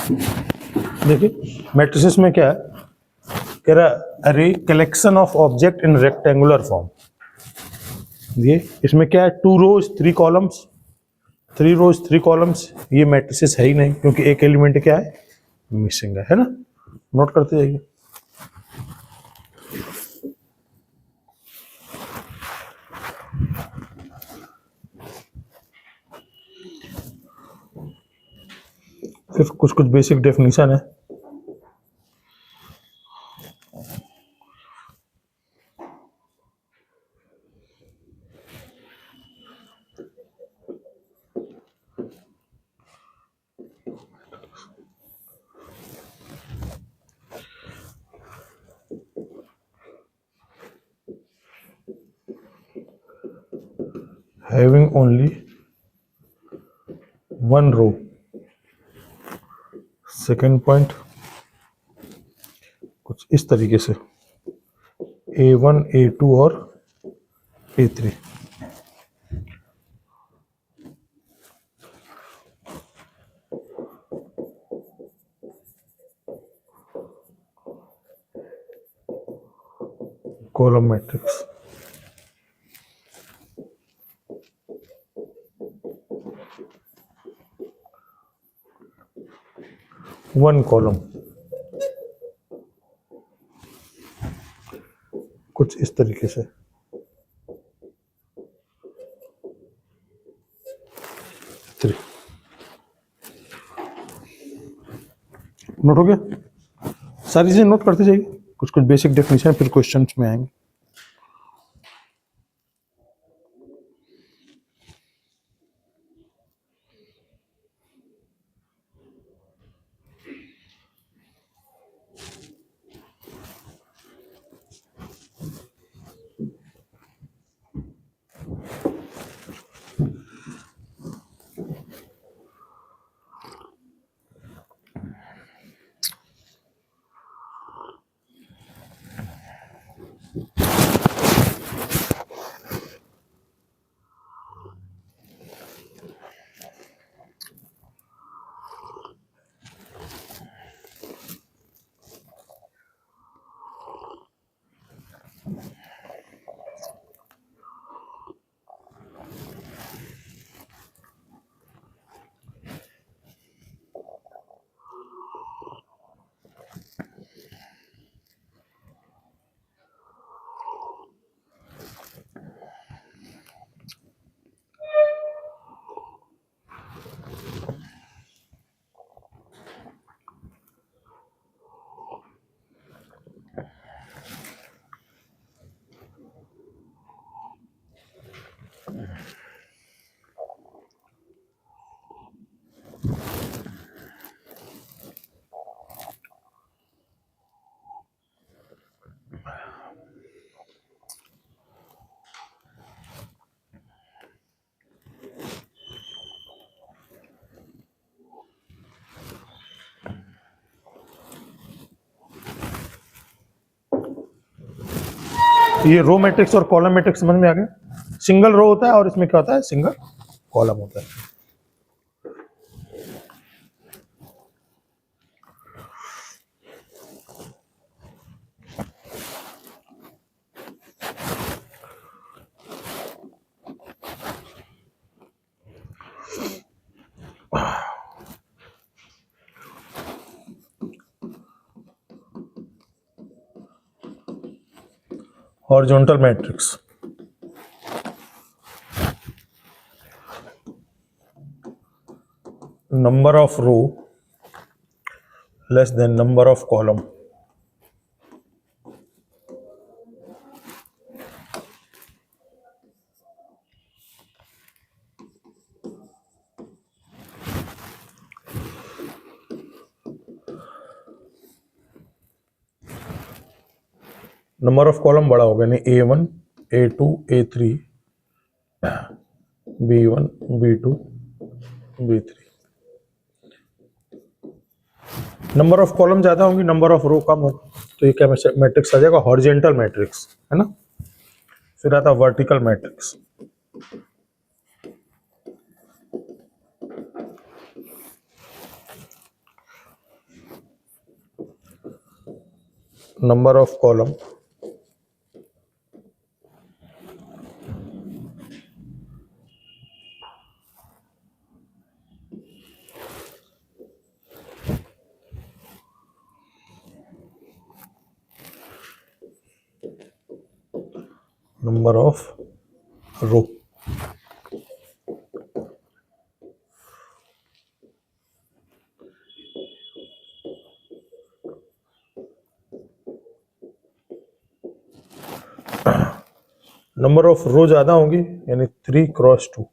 देखिए मैट्रिसेस में क्या है, कह रहा अरे collection of object in rectangular form. ये इसमें क्या है, 2 रोज 3 कॉलम्स, 3 रोज 3 कॉलम्स, ये मैट्रिसेस है ही नहीं क्योंकि एक एलिमेंट क्या है, मिसिंग है ना। नोट करते जाइए। फिर कुछ कुछ बेसिक डेफिनेशन है। हैविंग ओनली 1 रो, सेकेंड पॉइंट कुछ इस तरीके से, A1 A2 और A3। Column matrix, one column, कुछ इस तरीके से। नोट हो गया? सारी चीजें नोट करते जाइए, कुछ कुछ बेसिक डेफिनेशन फिर क्वेश्चंस में आएंगे। ये रो मैट्रिक्स और कॉलम मैट्रिक्स समझ में आ गया। सिंगल रो होता है और इसमें क्या होता है, सिंगल कॉलम होता है। Horizontal matrix, number of row less than number of column। Number of column बड़ा होगा, यानी A1 A2 A3 B1 B2 B3। Number of column ज्यादा होंगी, नंबर ऑफ रो कम होगा, तो ये क्या मैट्रिक्स आ जाएगा, हॉरिजॉन्टल मैट्रिक्स, है ना। फिर आता vertical matrix. number of column, number of row. Number of row ज्यादा होंगी यानी 3x2.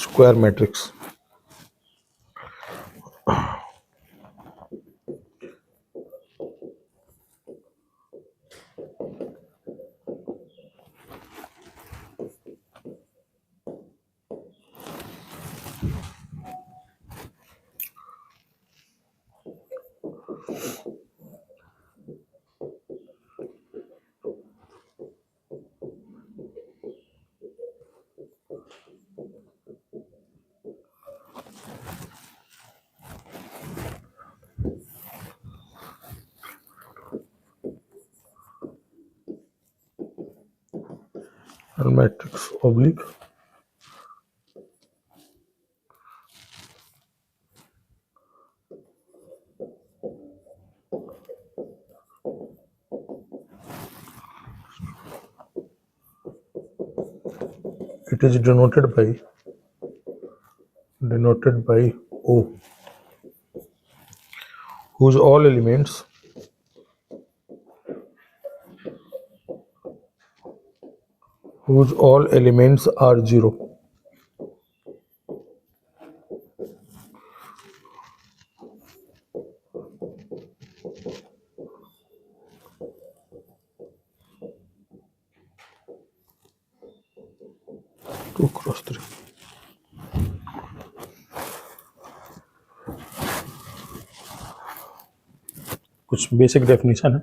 Square matrix. Matrix oblique it is denoted by O, whose all elements are 0. Two cross three. कुछ basic definition है.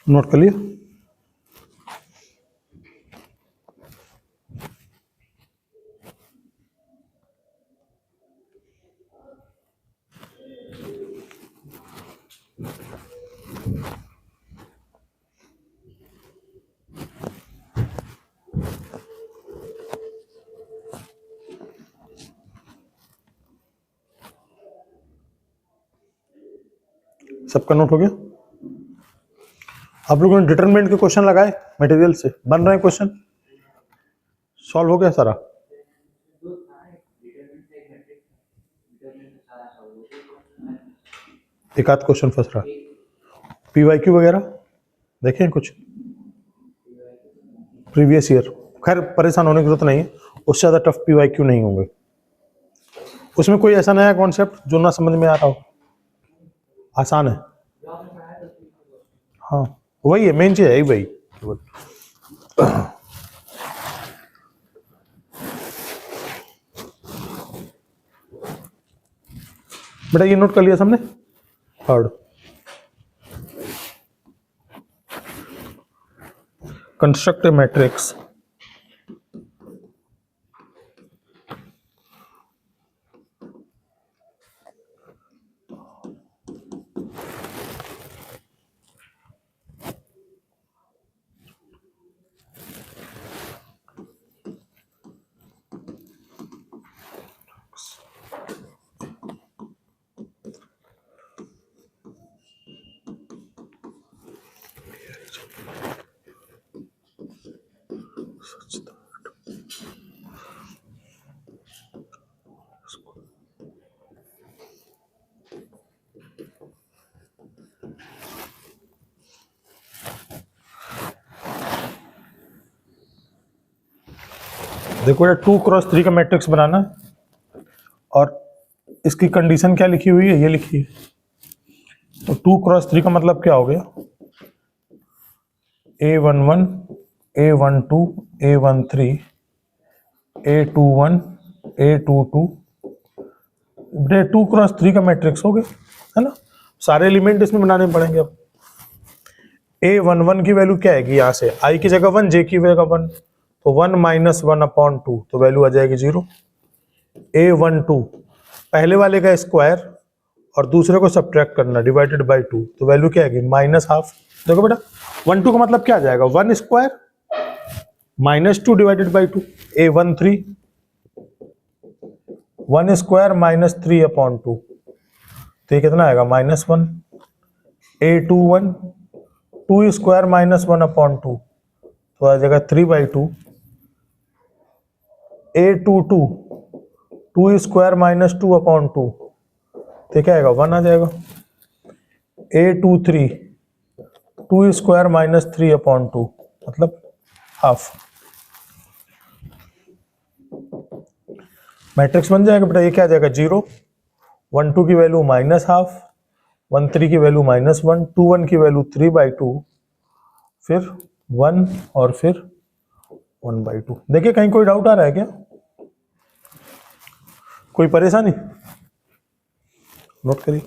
Note कर लिया. सबका note हो गया. आप लोगों ने डिटरमिनेंट के क्वेश्चन लगाए मटेरियल से, बन रहे हैं क्वेश्चन, सॉल्व हो गया सारा. एक आध क्वेश्चन फंस रहा. पीवाईक्यू वगैरह देखें कुछ प्रीवियस ईयर. खैर परेशान होने की जरूरत नहीं है, उससे ज़्यादा टफ पीवाईक्यू नहीं होंगे. उसमें कोई ऐसा नया कॉन्सेप्ट जो ना समझ में आ रहा हो. आसान है. हाँ वही है, मेन चीज है भाई. बेटा ये नोट कर लिया सबने. थर्ड, कंस्ट्रक्ट ए मैट्रिक्स देखो ये 2x3 का मैट्रिक्स बनाना है और इसकी कंडीशन क्या लिखी हुई है, ये लिखी है। तो 2x3 का मतलब क्या हो गया, A11, A12, A13, A21, A22, ये 2x3 का मैट्रिक्स हो गया, है ना। सारे एलिमेंट इसमें बनाने पड़ेंगे। अब A11 की वैल्यू क्या आएगी, यहाँ से I की जगह 1, J की जगह 1, तो 1 - 1/2, तो वैल्यू आ जाएगी 0। A12 पहले वाले का स्क्वायर और दूसरे को सब्ट्रैक्ट करना, डिवाइडेड बाई 2, तो वैल्यू क्या आएगी -12। देखो बेटा 12 का मतलब क्या आ जाएगा, 1 square -2 divided by 2। A13 1 square -3/2, तो ये कितना आएगा -1। A21 2 स्क्वायर -1/2, तो आ जाएगा 3/2। A22 2 स्क्वायर -2/2, तो क्या आएगा 1 आ जाएगा। A23 2 स्क्वायर -3/2, मतलब हाफ। मैट्रिक्स बन जाएगा बेटा, ये क्या आ जाएगा 0, 12 की वैल्यू -1/2, 13 की वैल्यू -1, 21 की वैल्यू 3/2, फिर 1 और फिर 1/2। देखिए कहीं कोई डाउट आ रहा है क्या, कोई परेशानी, नोट करिए।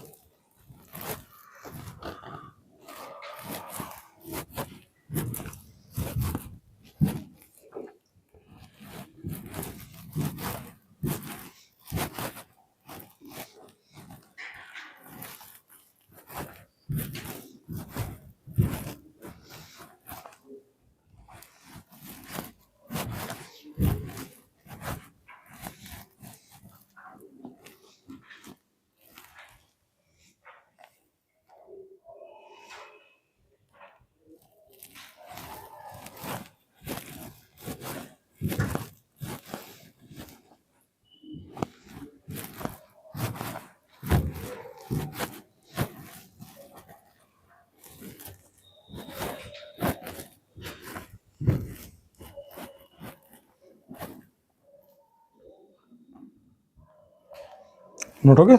नोट हो गया।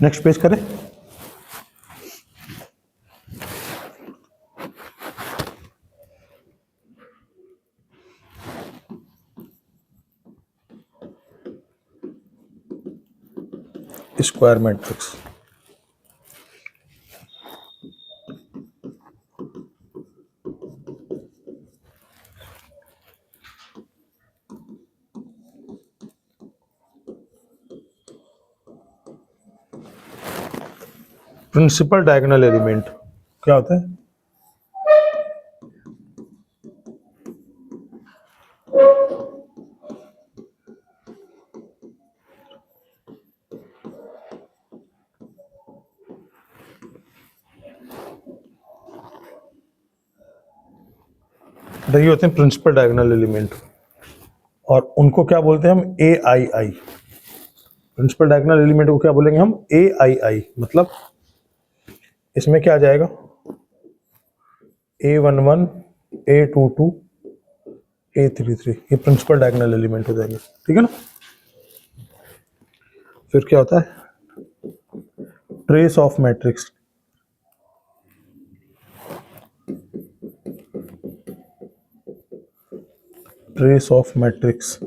नेक्स्ट पेज करें। Square matrix, principal diagonal element क्या होता है, ये होते हैं प्रिंसिपल डायगोनल एलिमेंट, और उनको क्या बोलते हैं हम, ए आई आई। प्रिंसिपल डायगोनल एलिमेंट को क्या बोलेंगे हम, ए आई आई। मतलब इसमें क्या आ जाएगा, A11, A22, A33, ये प्रिंसिपल डायगोनल एलिमेंट हो जाएंगे, ठीक है ना। फिर क्या होता है, trace of matrix. Trace of matrix,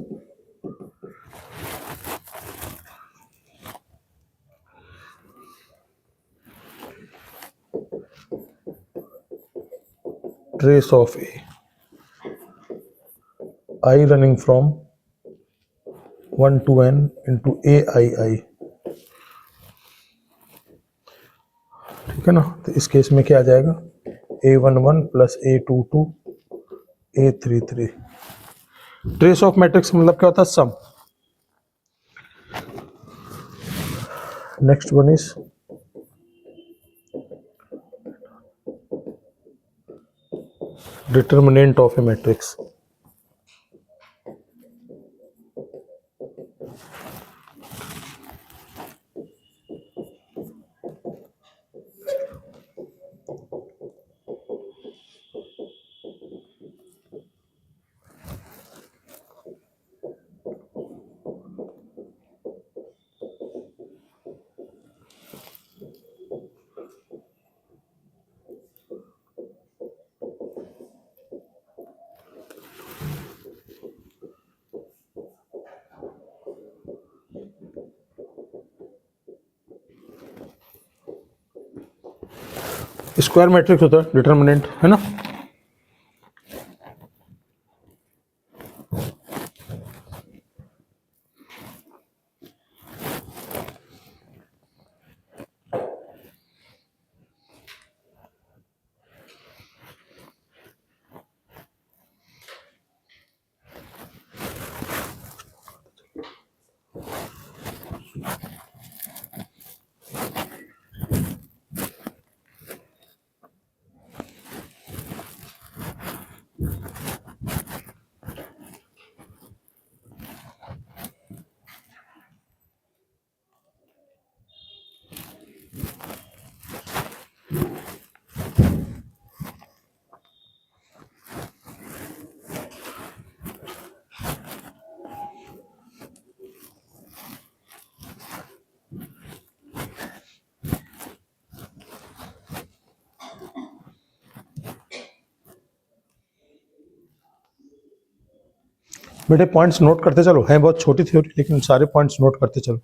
trace of A, I running from 1 to n into AII, ठीक है ना। तो इस केस में क्या आ जाएगा, A11 plus A22 A33। Trace of matrix मतलब क्या होता है, sum. Next one is determinant of a matrix. Square matrix होता है डिटर्मिनेंट, है ना। बेटे पॉइंट्स नोट करते चलो, है बहुत छोटी थ्योरी लेकिन सारे पॉइंट्स नोट करते चलो।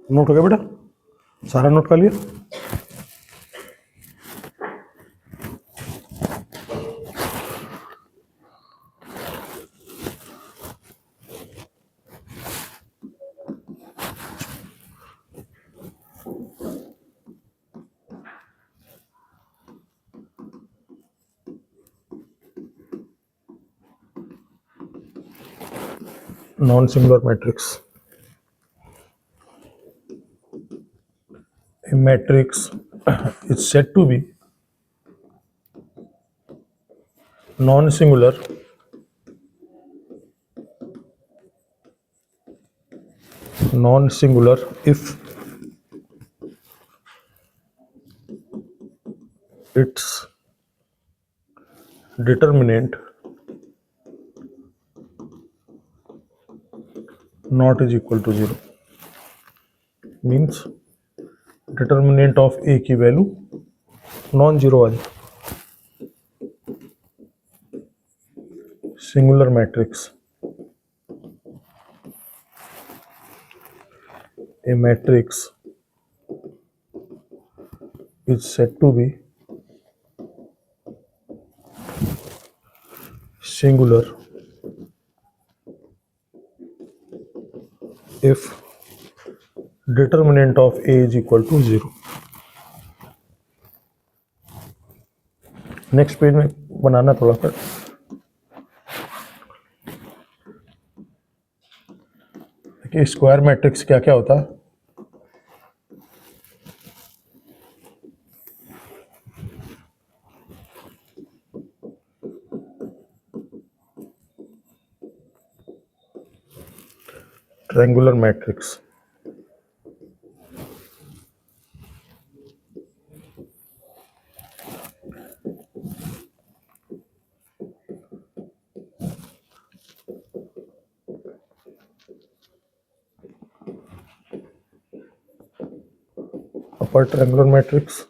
नोट हो गया बेटा, सारा नोट कर लिया। Non singular matrix, a matrix is said to be non-singular if its determinant not is equal to 0। Means determinant of A की वैल्यू नॉन जीरो वाली। Singular matrix, a matrix is said to be singular if determinant of A is equal to 0। Next page में बनाना थोड़ा सा। कि square matrix क्या क्या होता है। Triangular matrix, upper triangular matrix,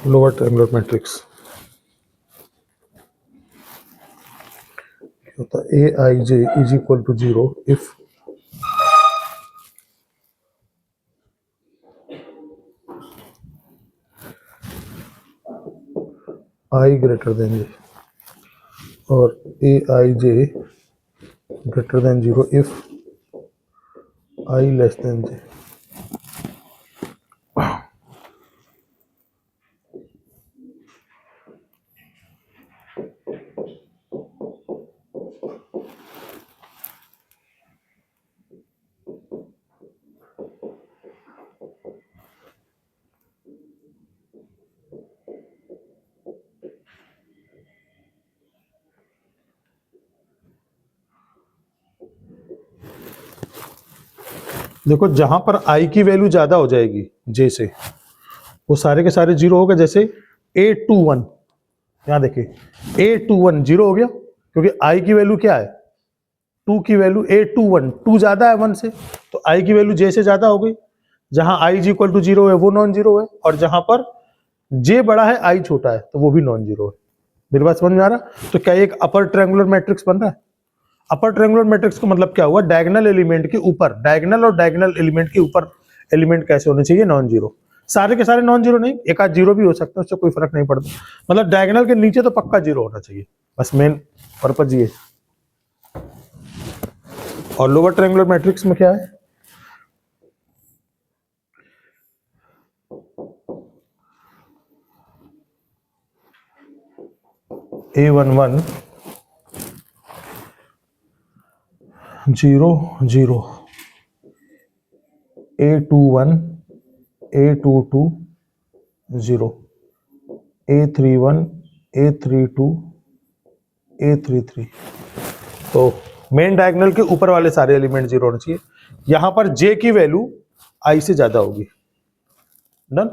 lower triangular matrix होता है a i j is equal to 0 if i greater than j, और a i j greater than 0 if i less than j. देखो जहां पर आई की वैल्यू ज्यादा हो जाएगी जे से, वो सारे के सारे जीरो हो गए। जैसे A21, यहाँ देखिए A21 जीरो हो गया, क्योंकि आई की वैल्यू क्या है, 2 की वैल्यू A21, 2 ज्यादा है 1 से, तो आई की वैल्यू जे से ज्यादा हो गई। जहां आई इज इक्वल टू 0 है वो नॉन जीरो है, और जहां पर जे बड़ा है आई छोटा है तो वो भी नॉन जीरो है। मेरी बात समझ में आ रहा? तो क्या एक अपर ट्रायंगुलर मैट्रिक्स बन रहा है? अपर ट्रायंगुलर मैट्रिक्स का मतलब क्या हुआ, डायगोनल एलिमेंट के ऊपर, डायगोनल और डायगोनल एलिमेंट के ऊपर एलिमेंट कैसे होने चाहिए, नॉन जीरो। सारे के सारे नॉन जीरो नहीं, एक आध जीरो भी हो सकता है, उससे कोई फर्क नहीं पड़ता। मतलब डायगोनल के नीचे तो पक्का जीरो होना चाहिए, बस मेन पर्पज ये। और लोअर ट्रायंगुलर मैट्रिक्स में क्या है, A11 0 0, A21 A22 0, A31 A32 A33। तो मेन डायगोनल के ऊपर वाले सारे एलिमेंट जीरो होने चाहिए। यहां पर जे की वैल्यू आई से ज्यादा होगी। डन।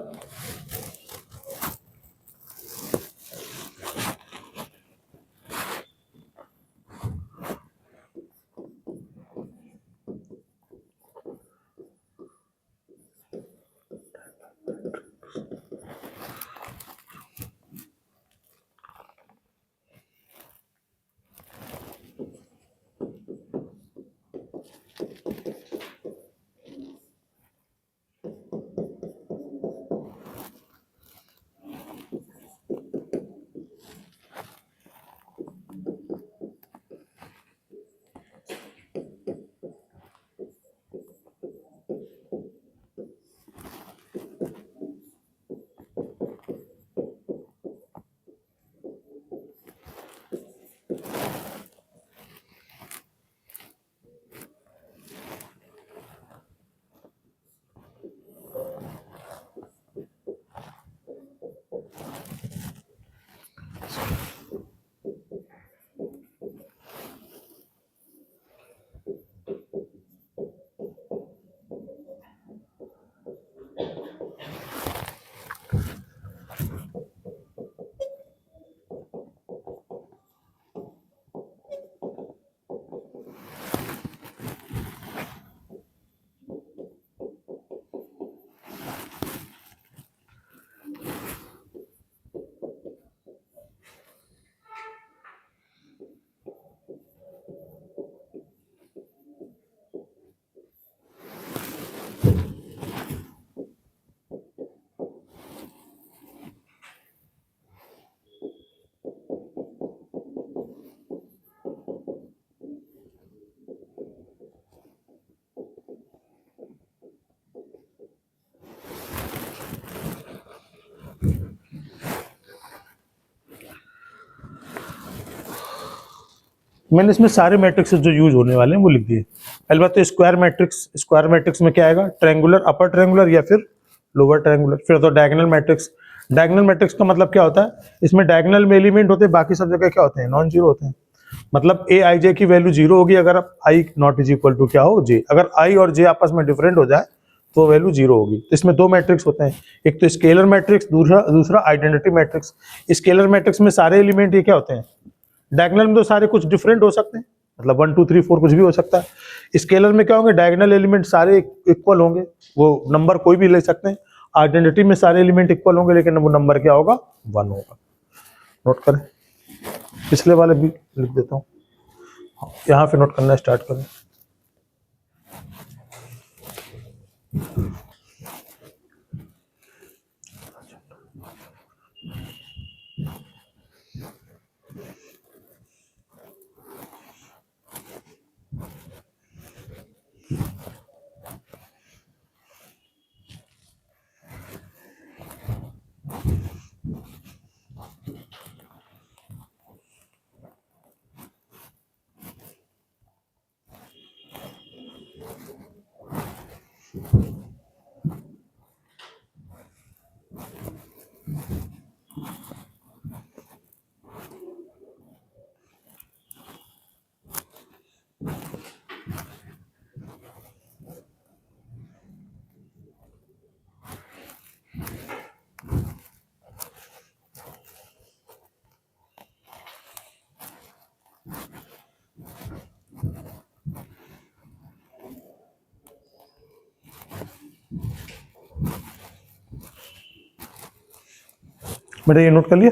मैंने इसमें सारे मैट्रिक्स जो यूज होने वाले हैं वो लिख दिए। पहली बात तो स्क्वायर मैट्रिक्स में क्या आएगा, ट्रायंगुलर, अपर ट्रायंगुलर या फिर लोअर ट्रायंगुलर। फिर तो डायगोनल मैट्रिक्स, डायगोनल मैट्रिक्स का मतलब क्या होता है, इसमें डायगोनल में एलिमेंट होते हैं, बाकी सब जगह क्या होते हैं, नॉन जीरो होते हैं। मतलब ए आई जे की वैल्यू जीरो होगी अगर आई नॉट इज इक्वल टू क्या हो, जे। अगर आई और जे आपस में डिफरेंट हो जाए तो वैल्यू जीरो होगी। तो इसमें दो मैट्रिक्स होते हैं, एक तो स्केलर मैट्रिक्स, दूसरा दूसरा आइडेंटिटी मैट्रिक्स। स्केलर मैट्रिक्स में सारे एलिमेंट ये क्या होते हैं, डायगोनल में तो सारे कुछ डिफरेंट हो सकते हैं, मतलब 1 2 3 4 कुछ भी हो सकता है। स्केलर में क्या होंगे, डायगोनल एलिमेंट सारे इक्वल होंगे, वो नंबर कोई भी ले सकते हैं। आइडेंटिटी में सारे एलिमेंट इक्वल होंगे लेकिन वो नंबर क्या होगा, 1 होगा। नोट करें, पिछले वाले भी लिख देता हूँ, यहाँ पे नोट करना स्टार्ट करें। बेटा ये नोट कर लिया।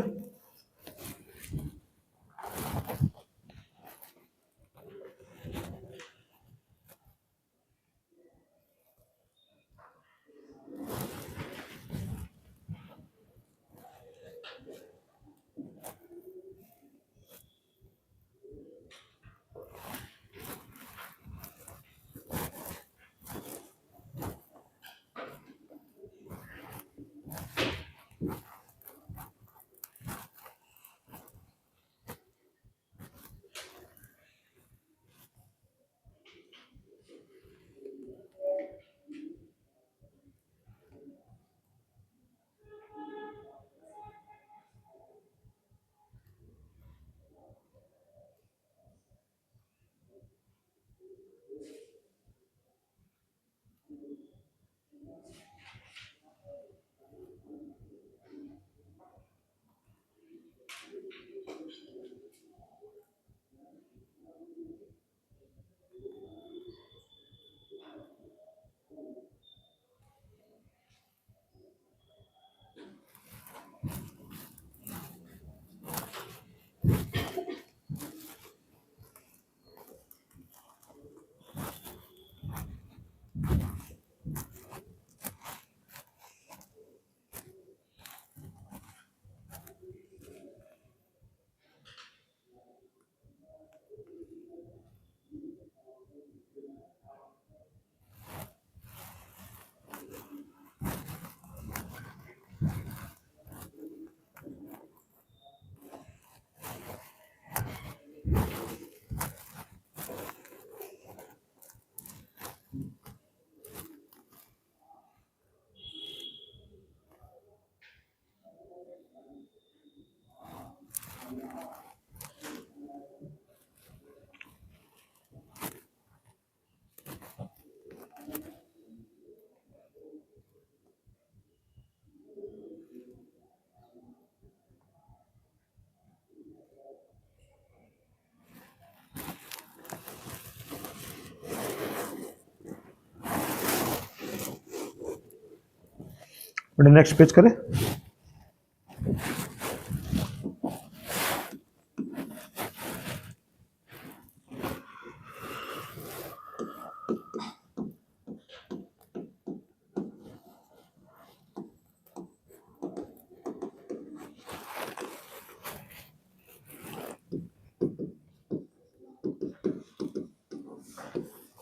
बेटा नेक्स्ट पेज करें।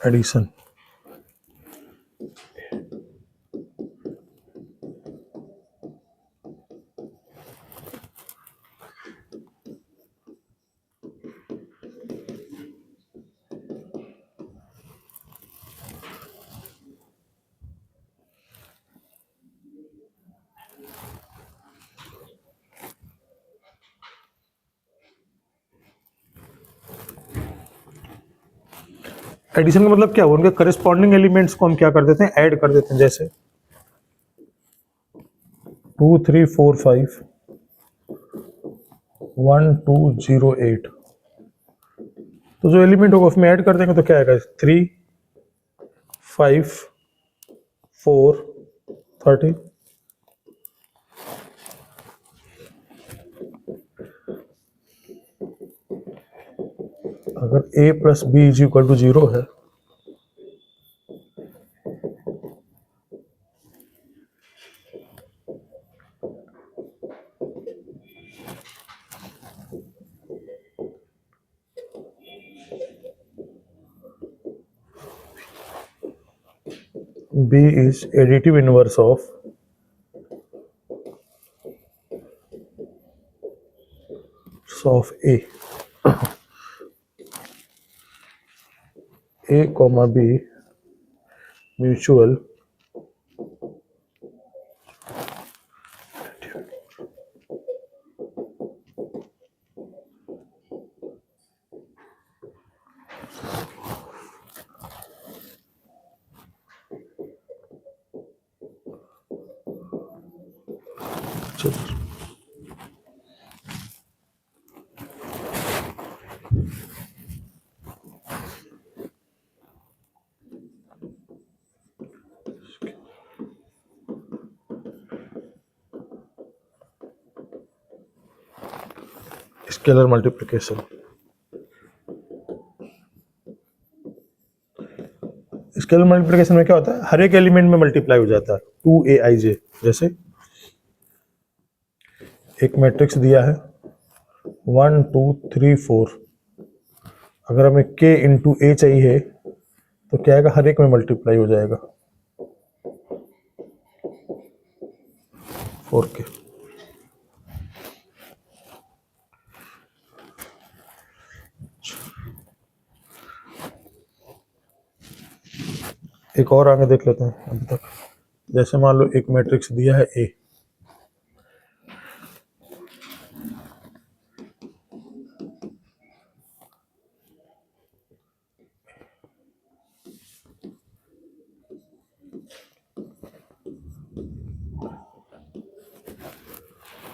एडिशन, एडिशन का मतलब क्या हुआ, उनके करस्पॉन्डिंग एलिमेंट्स को हम क्या कर देते हैं, ऐड कर देते हैं। जैसे 2 3 4 5 1 2 0 8, तो जो एलिमेंट होगा उसमें ऐड कर देंगे तो क्या आएगा, 3 5 4 30। अगर a plus B is equal to 0 है b is additive inverse of a comma b mutual scalar multiplication. Scalar multiplication में क्या होता है, हर एक एलिमेंट में मल्टीप्लाई हो जाता है 2aij। जैसे एक मैट्रिक्स दिया है 1 2 3 4, अगर हमें k इंटू ए चाहिए तो क्या आएगा, हर एक में मल्टीप्लाई हो जाएगा 4k। एक और आगे देख लेते हैं अभी तक। जैसे मान लो एक मैट्रिक्स दिया है ए,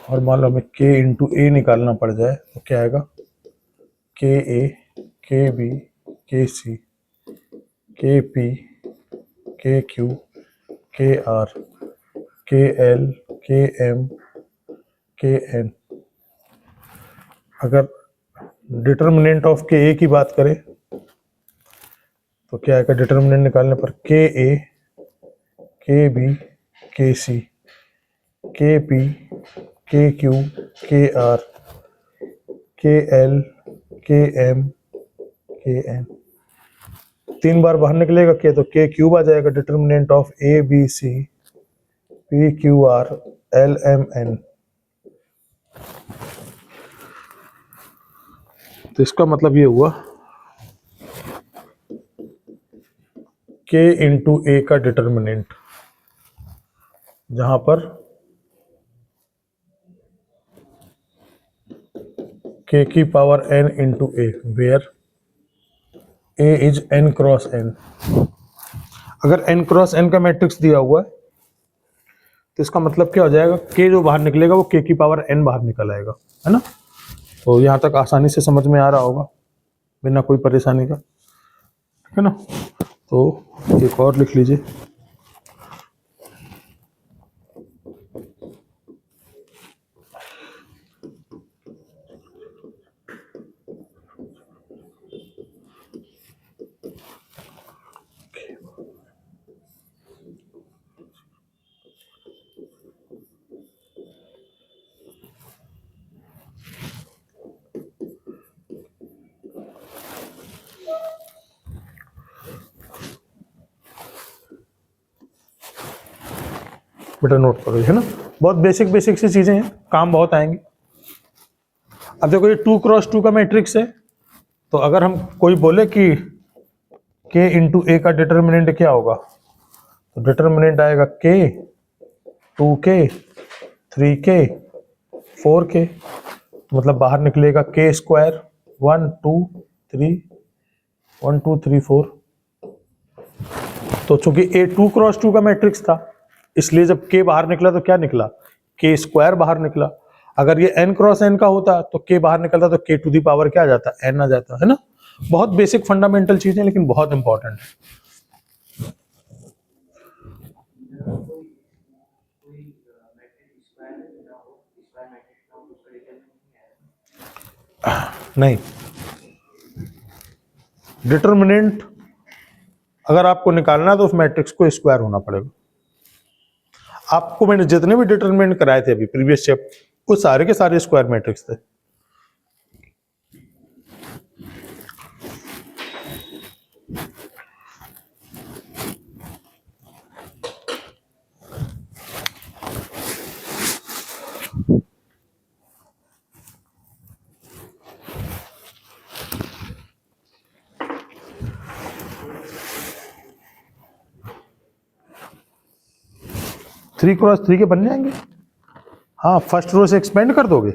और मान लो हमें k इंटू ए निकालना पड़ जाए तो क्या आएगा, के ए के बी के सी के पी के क्यू के आर के एल के एम के एन। अगर डिटर्मिनेंट ऑफ के ए की बात करें तो क्या आएगा, डिटर्मिनेंट निकालने पर के ए के बी के सी के पी के क्यू के आर के एल के एम के एन। 3 बार बाहर निकलेगा के तो के क्यूब आ जाएगा, determinant of A B C P Q R L M N. तो इसका मतलब ये हुआ k इंटू ए का डिटर्मिनेंट, जहां पर k की power n into A, where a is n cross n। अगर n क्रॉस n का मैट्रिक्स दिया हुआ है तो इसका मतलब क्या हो जाएगा, k जो बाहर निकलेगा वो k की पावर n बाहर निकल आएगा, है ना। तो यहाँ तक आसानी से समझ में आ रहा होगा बिना कोई परेशानी का, है ना। तो एक और लिख लीजिए, बेटा नोट करो, है ना। बहुत बेसिक बेसिक सी चीजें हैं, काम बहुत आएंगे। अब देखो ये 2 क्रॉस 2 का मैट्रिक्स है, तो अगर हम कोई बोले कि k इंटू ए का डिटर्मिनेंट क्या होगा, तो डिटर्मिनेंट आएगा k 2k 3k 4k, मतलब बाहर निकलेगा k स्क्वायर 1 2 3 1 2 3 4। तो चूंकि ए 2x2 का मैट्रिक्स था, इसलिए जब k बाहर निकला तो क्या निकला, k स्क्वायर बाहर निकला। अगर ये n×n का होता तो k बाहर निकलता तो k टू दी पावर क्या आ जाता, n आ जाता, है ना। बहुत बेसिक फंडामेंटल चीजें, लेकिन बहुत इंपॉर्टेंट है। नहीं, डिटर्मिनेंट अगर आपको निकालना है तो उस मैट्रिक्स को स्क्वायर होना पड़ेगा। आपको मैंने जितने भी डिटर्मिनेंट कराए थे अभी प्रीवियस चैप्टर, वो सारे के सारे स्क्वायर मैट्रिक्स थे। थ्री क्रॉस थ्री के बन जाएंगे। हाँ, फर्स्ट रो से एक्सपेंड कर दोगे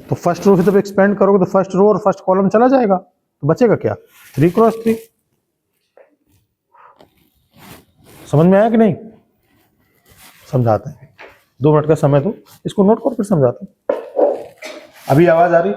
तो फर्स्ट रो से जब एक्सपेंड करोगे तो फर्स्ट रो और फर्स्ट कॉलम चला जाएगा, तो बचेगा क्या, 3x3। समझ में आया कि नहीं? समझाते हैं, 2 मिनट का समय दो, इसको नोट करो फिर समझाते हैं। अभी आवाज आ रही?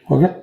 हो गया?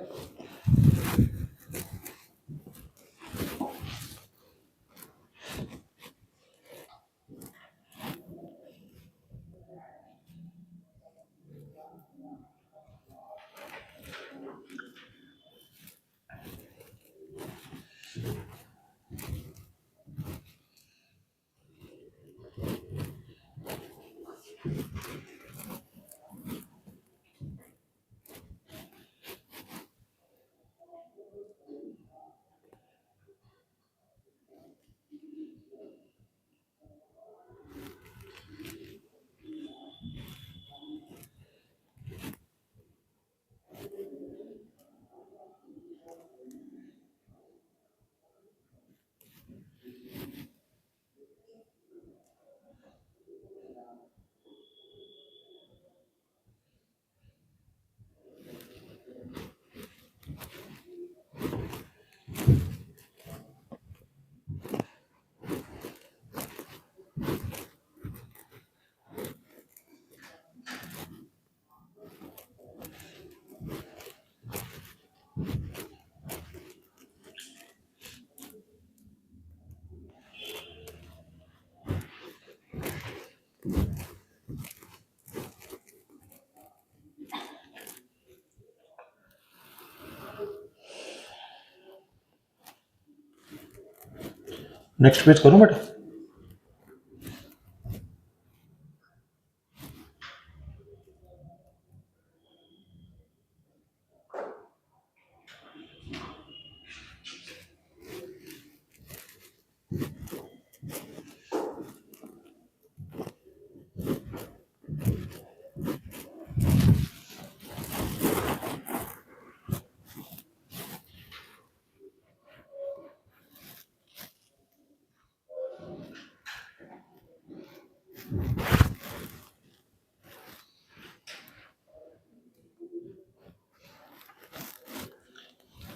नेक्स्ट पेज करूं बेटा?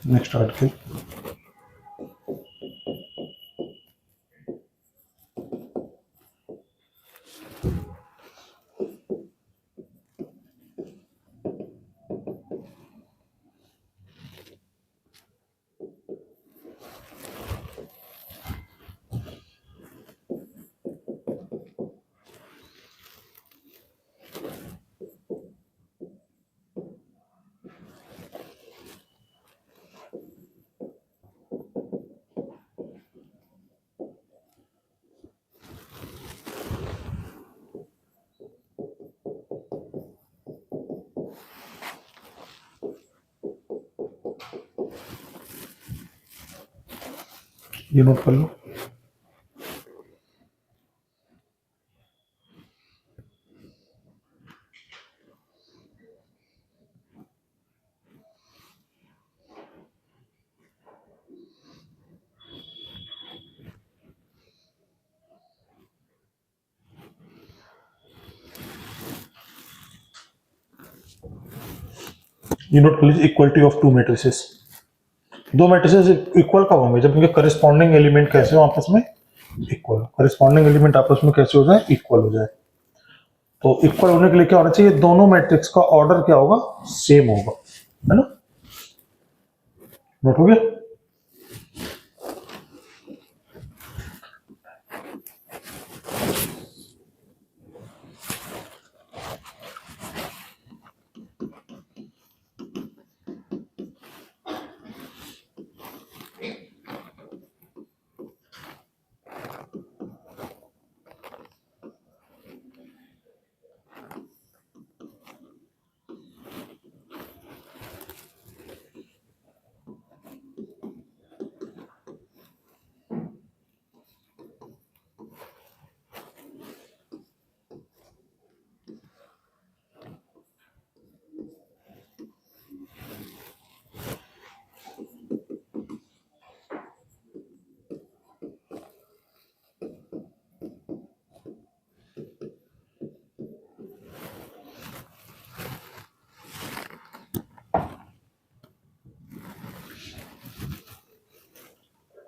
नेक्स्ट आर्टिकल, ये नोट कर लो। ये नोट कर लीजिए, इक्वलिटी ऑफ टू मैट्रिसेस। दो मैट्रिसेस इक्वल कब होंगे? जब इनके करस्पॉन्डिंग एलिमेंट कैसे हो आपस में? इक्वल। करस्पॉन्डिंग एलिमेंट आपस में कैसे हो जाए? इक्वल हो जाए। तो इक्वल होने के लिए क्या होना चाहिए? दोनों मैट्रिक्स का ऑर्डर क्या होगा? सेम होगा, है ना? नोट हो गया?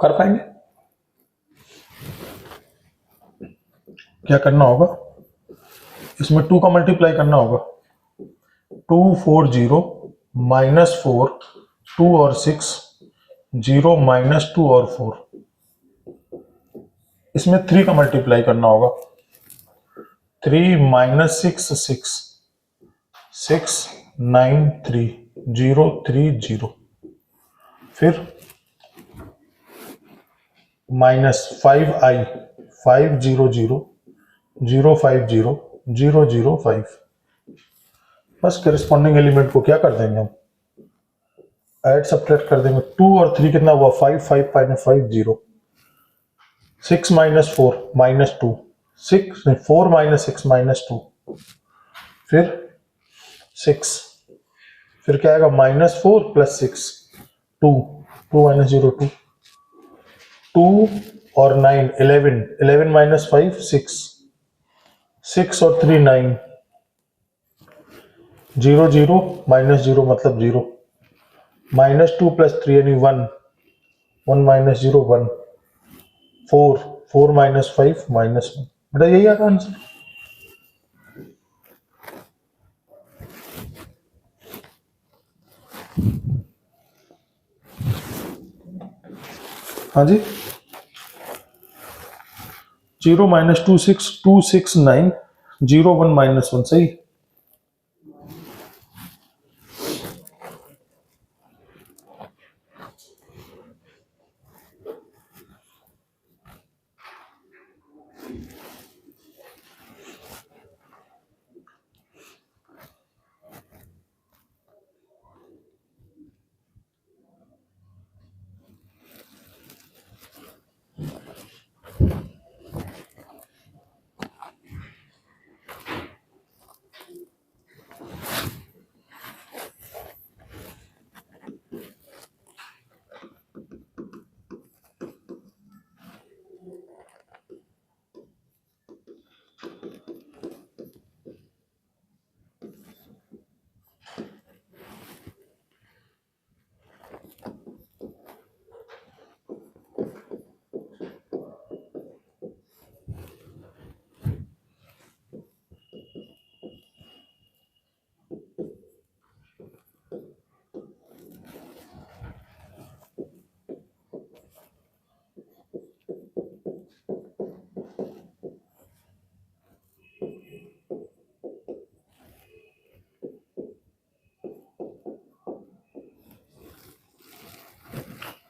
कर पाएंगे? क्या करना होगा? इसमें 2 का मल्टीप्लाई करना होगा। 2 4 0 -4 2 और 6 0 -2 और 4। इसमें 3 का मल्टीप्लाई करना होगा। 3 -6 6 6 9 3 0 3 0। फिर -5i 5 0 0 0 5 0 0 0 5। बस करस्पॉन्डिंग एलिमेंट को क्या कर देंगे हम? ऐड सब्ट्रैक्ट कर देंगे। 2 और 3 कितना हुआ? 5 5 5 5 0। 6 -4 -2 6 4 -6 -2। फिर 6। फिर क्या आएगा? -4 + 6 2 2 -0 2 2 और 9 11 11 -5 6 6 और 3 9 0 0 -0 मतलब 0 -2 + 3 यानी 1 1 -0 1 4 4 -5 -1। बेटा यही आ रहा आंसर। हाँ जी, 0 -2 6 2 6 9 0 1 -1 सही।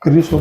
क्रिस हो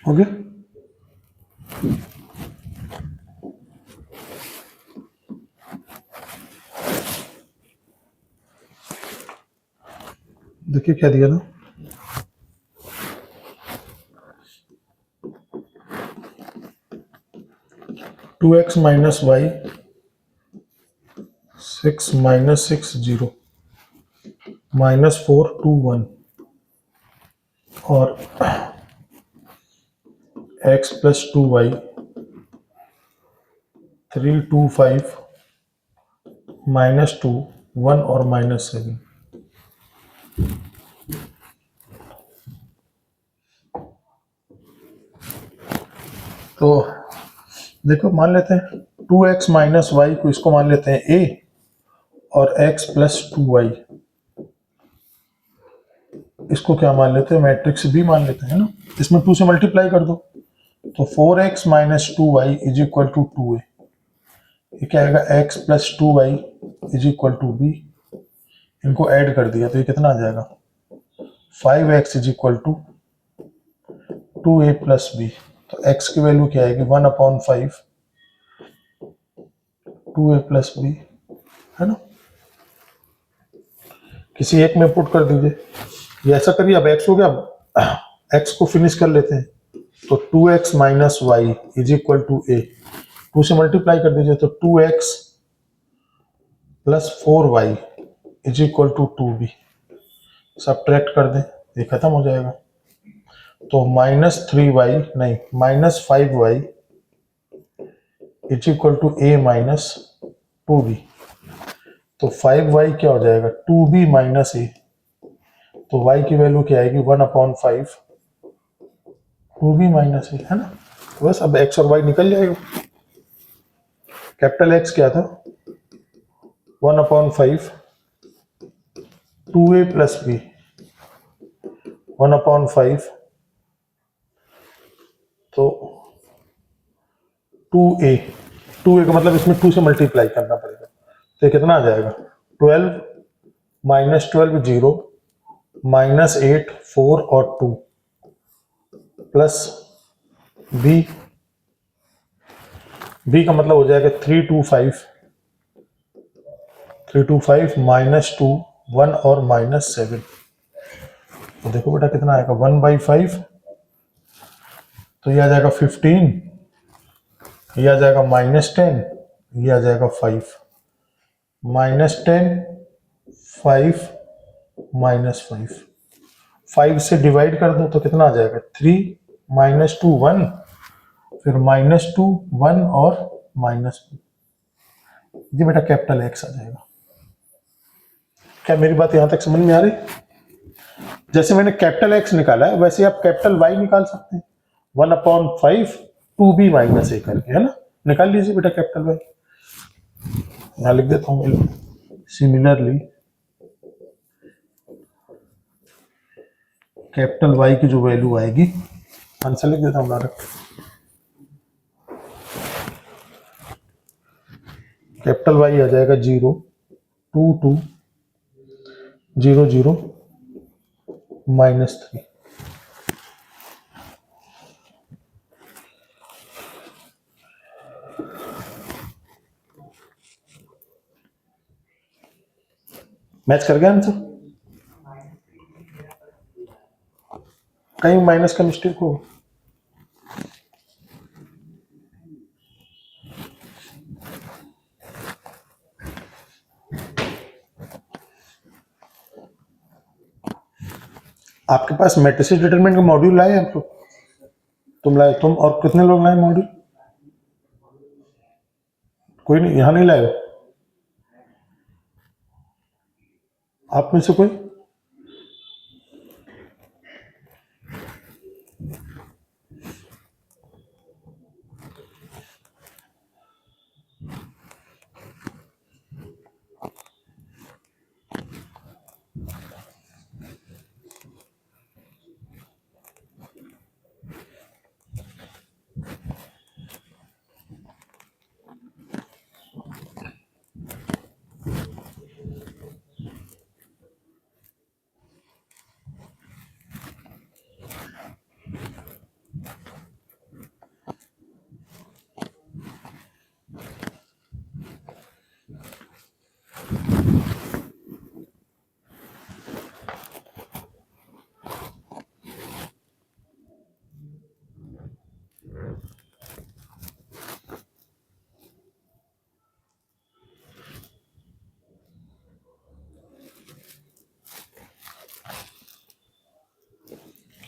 गया? देखिए क्या दिया ना, 2x माइनस वाई 6 माइनस 6 0 -4 2 1 और x प्लस 2y 3 2 5 -2 1 और -7। तो देखो मान लेते हैं 2x माइनस वाई को, इसको मान लेते हैं a, और x प्लस 2y इसको क्या मान लेते हैं, मैट्रिक्स b मान लेते हैं ना। इसमें 2 से मल्टीप्लाई कर दो तो 4x minus 2y is equal to 2a। ये क्या आएगा, x plus 2y is equal to b। इनको ऐड कर दिया तो ये कितना आ जाएगा, 5x is equal to 2a plus b। तो x की वैल्यू क्या आएगी, 1/5 2a प्लस b, है ना। किसी एक में पुट कर दीजिए, ये ऐसा करिए। अब x हो गया, x को फिनिश कर लेते हैं। तो 2x minus y is equal to a, 2 से मल्टीप्लाई कर दीजिए तो 2x plus 4y is equal to 2b। Subtract कर दें, ये खत्म हो जाएगा। तो -3y नहीं -5y is equal to a minus 2b। तो 5y क्या हो जाएगा, 2b माइनस a। तो y की वैल्यू क्या आएगी, 1/5 2b माइनस a, है ना। तो बस अब x और y निकल जाएगा। कैपिटल X क्या था, 1/5 2a प्लस b 1/5 तो 2a का मतलब इसमें 2 से मल्टीप्लाई करना पड़ेगा। तो कितना आ जाएगा, 12 -12 0 -8 4 और 2 प्लस बी, बी का मतलब हो जाएगा 325 -2 1 और -7। तो देखो बेटा कितना आएगा 1/5, तो ये आ जाएगा 15, ये आ जाएगा -10, ये आ जाएगा 5, -10 5 -5, 5 से डिवाइड कर दो तो कितना आ जाएगा 3 -2 1, फिर -2 1 और -2, ये बेटा कैपिटल एक्स आ जाएगा। क्या मेरी बात यहां तक समझ में आ रही? जैसे मैंने कैपिटल एक्स निकाला है वैसे आप कैपिटल वाई निकाल सकते हैं, 1/5 2b - a करके, है ना। निकाल लीजिए बेटा कैपिटल वाई, यहां लिख देता हूं। सिमिलरली कैपिटल वाई की जो वैल्यू आएगी, आंसर लिख देता हूं डायरेक्ट। कैपिटल वाई आ जाएगा 0 2 2 0 0 -3। मैच कर गया आंसर? कहीं माइनस का मिस्टेक हो? आपके पास मैट्रिसेस डिटरमिनेंट का मॉड्यूल लाए आप लोग? तुम लाए? तुम और कितने लोग लाए मॉड्यूल? कोई नहीं, यहां नहीं लाए हो आप में से कोई?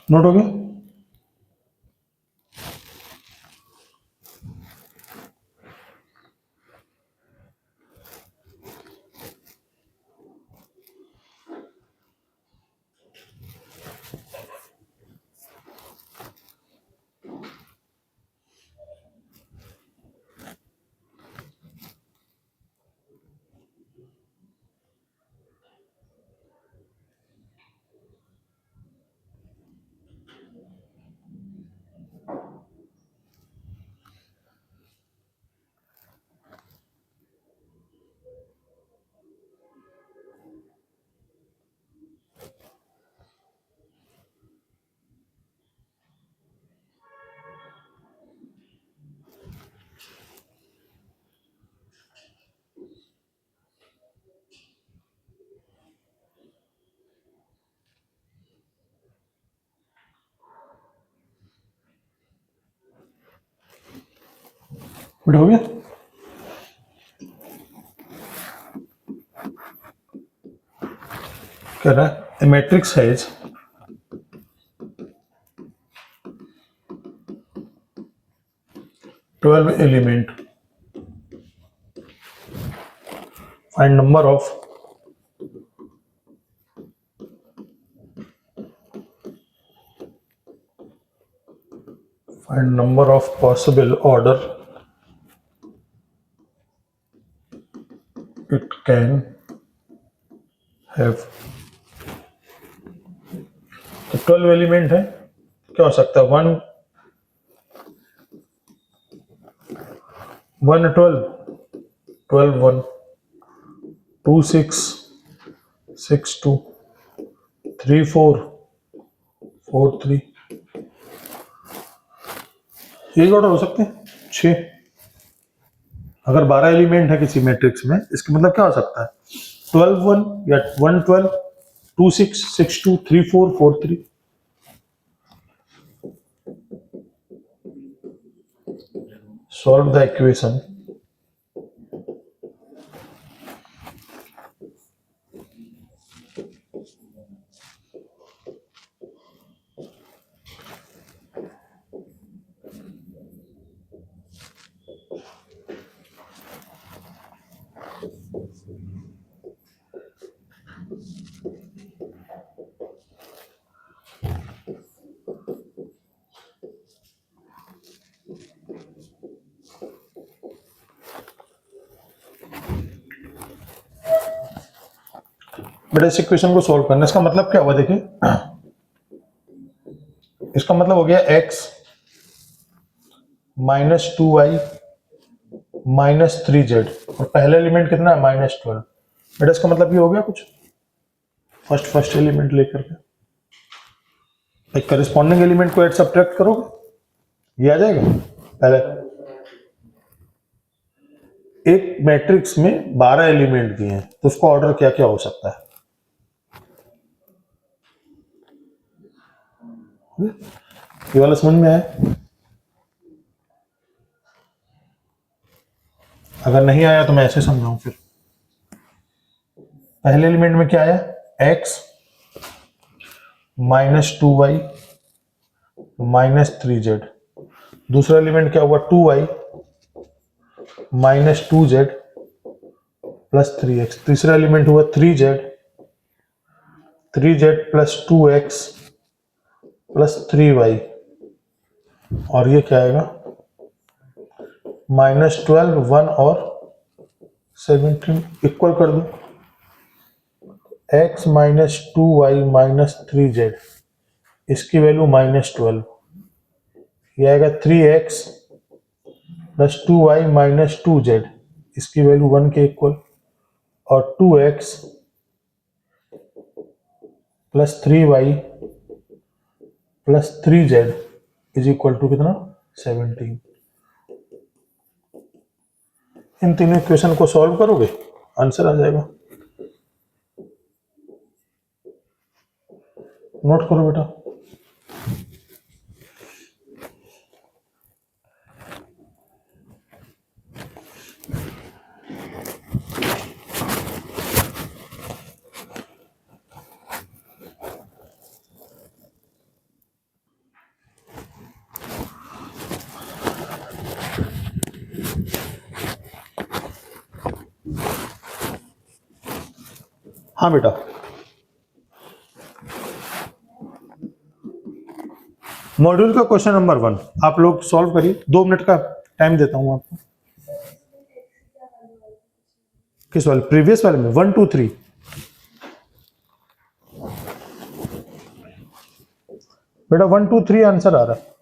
नोट हो गया? बेटा हो गया? कह रहा है matrix has twelve element, find number of possible order it can have। तो 12 एलिमेंट है, क्या हो सकता है? 1 1 12 12 1 2 6 6 2 3 4 4 3 एक ऑर्डर हो सकते हैं 6। अगर 12 एलिमेंट है किसी मैट्रिक्स में, इसका मतलब क्या हो सकता है 12 1 या 1 12 2 6 6 2 3 4 4 3। सॉल्व द इक्वेशन बेटा इस इक्वेशन को सॉल्व करना, इसका मतलब क्या हुआ देखिए, इसका मतलब हो गया x -2y -3z और पहला एलिमेंट कितना है -12। बेटा इसका मतलब ये हो गया कुछ, फर्स्ट एलिमेंट लेकर के एक करस्पॉन्डिंग एलिमेंट को ऐड सब्ट्रैक्ट करोगे, ये आ जाएगा। पहले एक मैट्रिक्स में 12 एलिमेंट दिए हैं तो उसका ऑर्डर क्या क्या हो सकता है, ये वाला समझ में आया? अगर नहीं आया तो मैं ऐसे समझाऊं फिर। पहले एलिमेंट में क्या आया x -2y -3z। दूसरा एलिमेंट क्या हुआ 2y -2z +3x। तीसरा एलिमेंट हुआ 3z +2x +3y। और ये क्या आएगा -12 1 और 17 इक्वल कर दो x -2y -3z, इसकी वैल्यू -12, ये आएगा 3x +2y -2z, इसकी वैल्यू 1 के इक्वल, और 2x +3y +3z is equal to कितना 17। इन तीनों इक्वेशन को सॉल्व करोगे आंसर आ जाएगा। नोट करो बेटा। हाँ बेटा, मॉड्यूल का क्वेश्चन नंबर 1 आप लोग सॉल्व करिए, 2 मिनट का टाइम देता हूं आपको। किस वाले, प्रीवियस वाले में 1 2 3? बेटा 1 2 3 आंसर आ रहा है।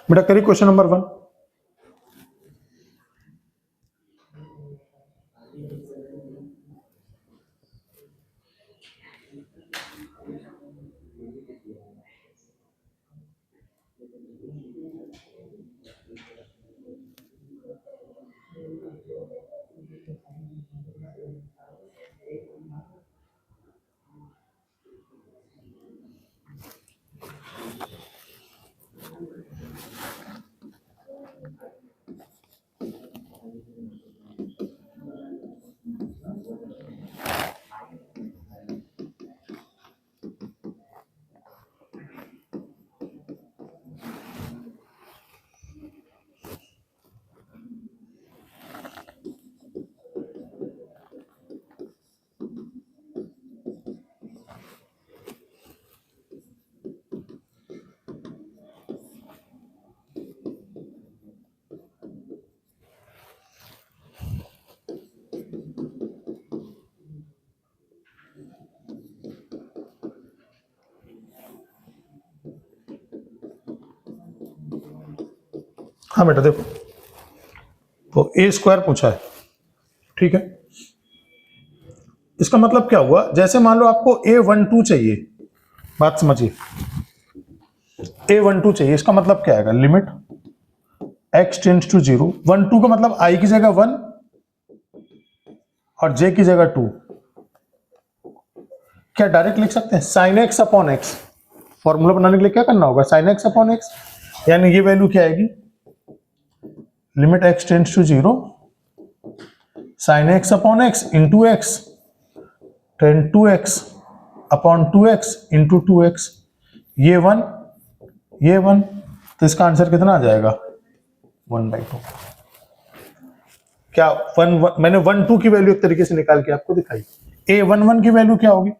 बेटा करिए क्वेश्चन नंबर 1। हाँ बेटा देखो, तो ए स्क्वायर पूछा है, ठीक है। इसका मतलब क्या हुआ, जैसे मान लो आपको a12 चाहिए, बात समझिए, a12 चाहिए, इसका मतलब क्या आएगा, लिमिट x टेंड्स टू 0, 12 का मतलब i की जगह 1 और j की जगह 2। क्या डायरेक्ट लिख सकते हैं, sign x upon x, formula बनाने के लिए क्या करना होगा, साइन एक्स अपॉन एक्स, यानी ये वैल्यू क्या आएगी, limit x tends to 0 sine x upon x into x tan two x upon 2x into 2x, ये 1 ये 1, तो इसका आंसर कितना आ जाएगा 1/2। क्या मैंने 1/2 की वैल्यू एक तरीके से निकाल के आपको दिखाई। a11 की वैल्यू क्या होगी,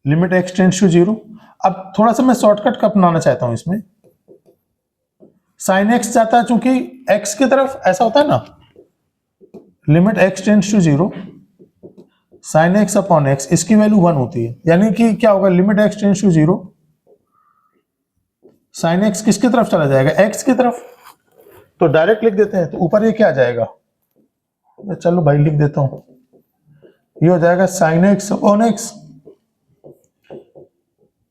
लिमिट x टेंड्स टू 0। अब थोड़ा सा मैं शॉर्टकट का अपनाना चाहता हूं इसमें, साइन एक्स जाता है चूंकि x की तरफ, ऐसा होता है ना, limit x tends to 0 sine x upon x, इसकी वैल्यू 1 होती है, यानी कि क्या होगा, limit x tends to 0 sine x किसकी तरफ चला जाएगा, x की तरफ, तो डायरेक्ट लिख देते हैं, तो ऊपर ये क्या आ जाएगा, चलो भाई लिख देता हूं, ये हो जाएगा sign x upon x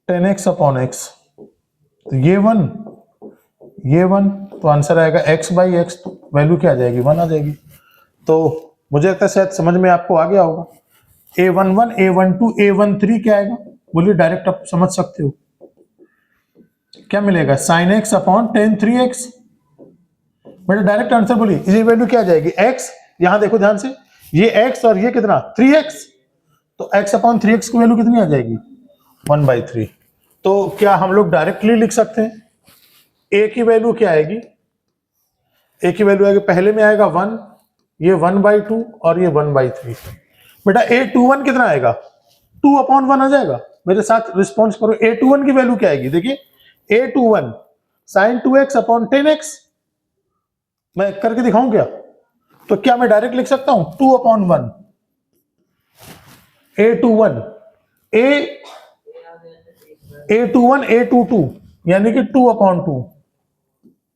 ten x upon x, तो ये 1 तो आंसर आएगा x/x, तो वैल्यू क्या आ जाएगी 1 आ जाएगी। तो मुझे लगता है शायद समझ में आपको आ गया होगा। a11 a12 a13 क्या आएगा, बोलिए डायरेक्ट आप समझ सकते हो, क्या मिलेगा, sign x upon ten 3x, बेटा डायरेक्ट आंसर बोलिए, ये वैल्यू क्या आ जाएगी x, यहां देखो ध्यान से, ये x और ये कितना 3x, तो x अपॉन 3x की वैल्यू कितनी आ जाएगी 1/3। तो क्या हम लोग डायरेक्टली लिख सकते हैं, a की वैल्यू क्या आएगी, a की वैल्यू आएगी, पहले में आएगा 1, ये 1/2 और ये 1/3। बेटा a21 कितना आएगा, 2/1 आ जाएगा, मेरे साथ रिस्पॉन्स करो, a21 की वैल्यू क्या आएगी, देखिए a21 sign 2x upon 10x, मैं करके दिखाऊं क्या, तो क्या मैं डायरेक्ट लिख सकता हूं 2/1 a21 a21 a22, यानी कि 2/2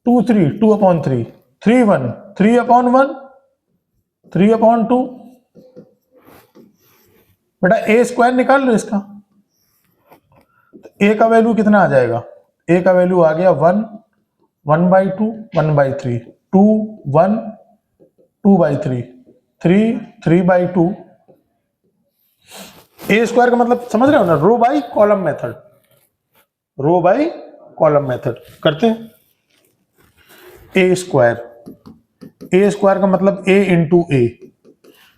2/3 2/3 3/1 3/1 3/2, बेटा a स्क्वायर निकाल लो इसका, तो a का वैल्यू कितना आ जाएगा, a का वैल्यू आ गया 1 1/2 1/3 2 1 2/3 3 3/2, a स्क्वायर का मतलब समझ रहे हो ना, row by column method, row by column method करते हैं। ए स्क्वायर का मतलब a इंटू ए,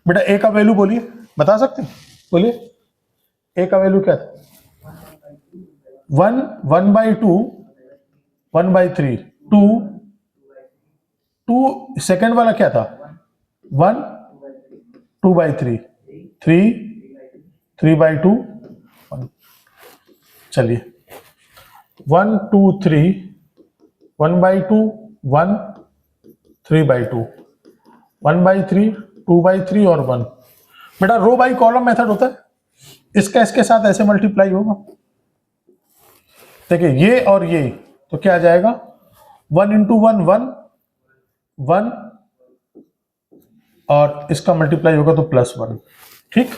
बेटा a का वैल्यू बोलिए, बता सकते हैं, बोलिए a का वैल्यू क्या था, 1 1/2 1/3 2 2, सेकेंड वाला क्या था 1 2/3 3 3/2 1, चलिए 1 2 3 1/2 1 3/2 1/3 2/3 और 1, बेटा रो बाई कॉलम मेथड होता है, इसका इसके साथ ऐसे मल्टीप्लाई होगा, देखिए ये और ये, तो क्या आ जाएगा 1 इंटू 1 1 1 और इसका मल्टीप्लाई होगा तो +1, ठीक,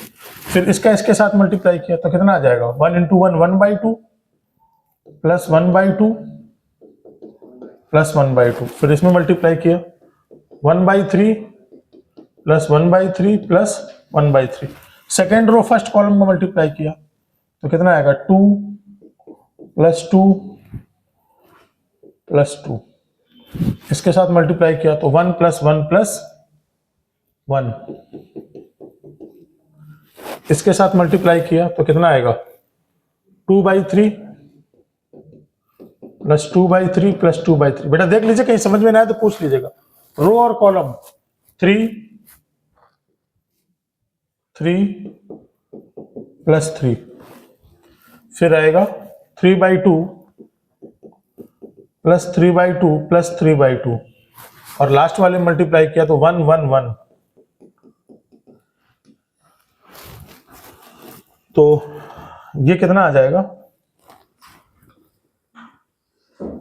फिर इसका इसके साथ मल्टीप्लाई किया तो कितना आ जाएगा 1 इंटू 1 1/2 प्लस 1/2 प्लस 1/2, फिर इसमें मल्टीप्लाई किया 1/3 plus 1/3 plus 1/3, second row first column में मल्टीप्लाई किया तो कितना आएगा 2 प्लस 2 प्लस 2, इसके साथ मल्टीप्लाई किया तो 1 प्लस 1 प्लस 1, इसके साथ मल्टीप्लाई किया तो कितना आएगा 2/3 प्लस 2/3 प्लस 2/3, बेटा देख लीजिए कहीं समझ में ना आए तो पूछ लीजिएगा, रो और कॉलम 3 प्लस 3, फिर आएगा 3/2 प्लस 3/2 प्लस 3/2 और लास्ट वाले मल्टीप्लाई किया तो 1 1 1, तो ये कितना आ जाएगा,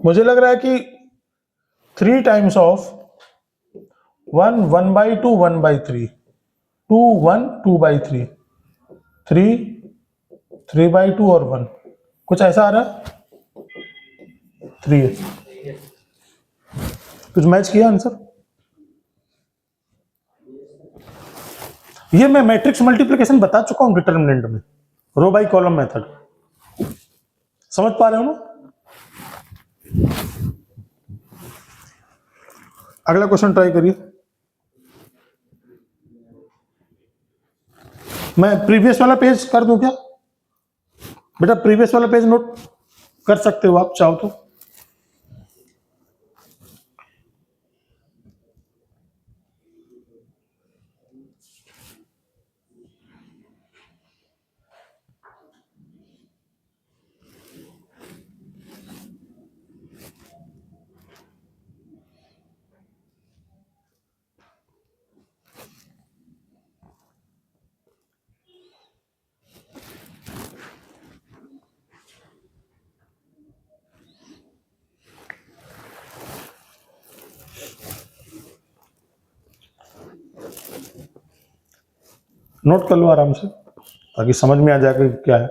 मुझे लग रहा है कि 3 times of 1 1 by 2 1 by 3 2 1 2 by 3 3 3 by 2 और 1 कुछ ऐसा आ रहा है 3 है। कुछ मैच किया आंसर। ये मैं मैट्रिक्स मल्टीप्लिकेशन बता चुका हूं डिटरमिनेंट में, रो बाई कॉलम मेथड। समझ पा रहे हो ना। अगला क्वेश्चन ट्राई करिए। मैं प्रीवियस वाला पेज कर दूं क्या बेटा? प्रीवियस वाला पेज नोट कर सकते हो आप चाहो तो। नोट कर लो आराम से ताकि समझ में आ जाए कि क्या है।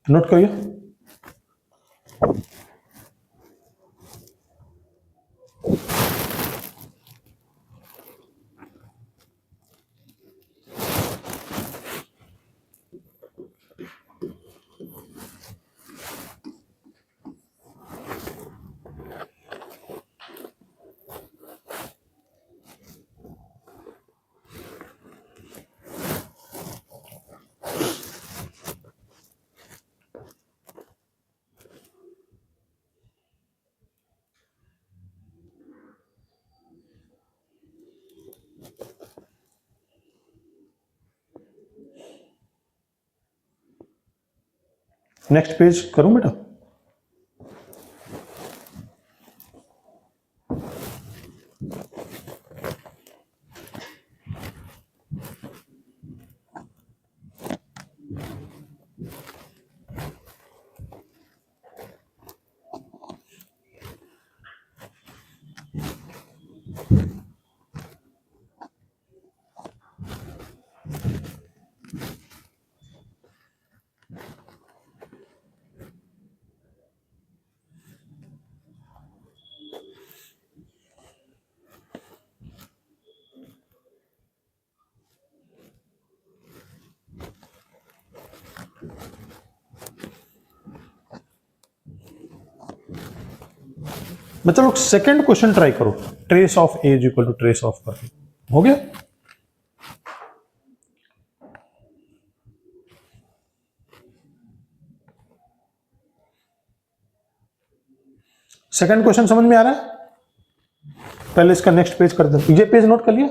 नोट करिए। नेक्स्ट पेज करूं बेटा? बच्चा लोग सेकंड क्वेश्चन ट्राई करो। Trace of A is equal to trace of कर, हो गया। सेकंड क्वेश्चन समझ में आ रहा है? पहले इसका नेक्स्ट पेज कर दो। ये पेज नोट कर लिया?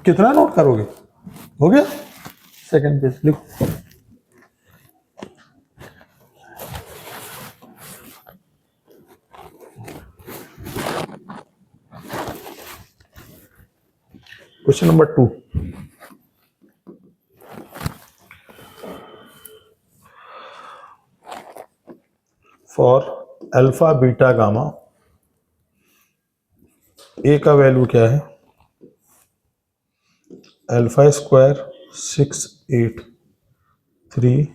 कितना नोट करोगे? हो गया। सेकंड पेज लिखो। Question number 2, for alpha beta gamma A का वैल्यू क्या है? Alpha square 6 8 3,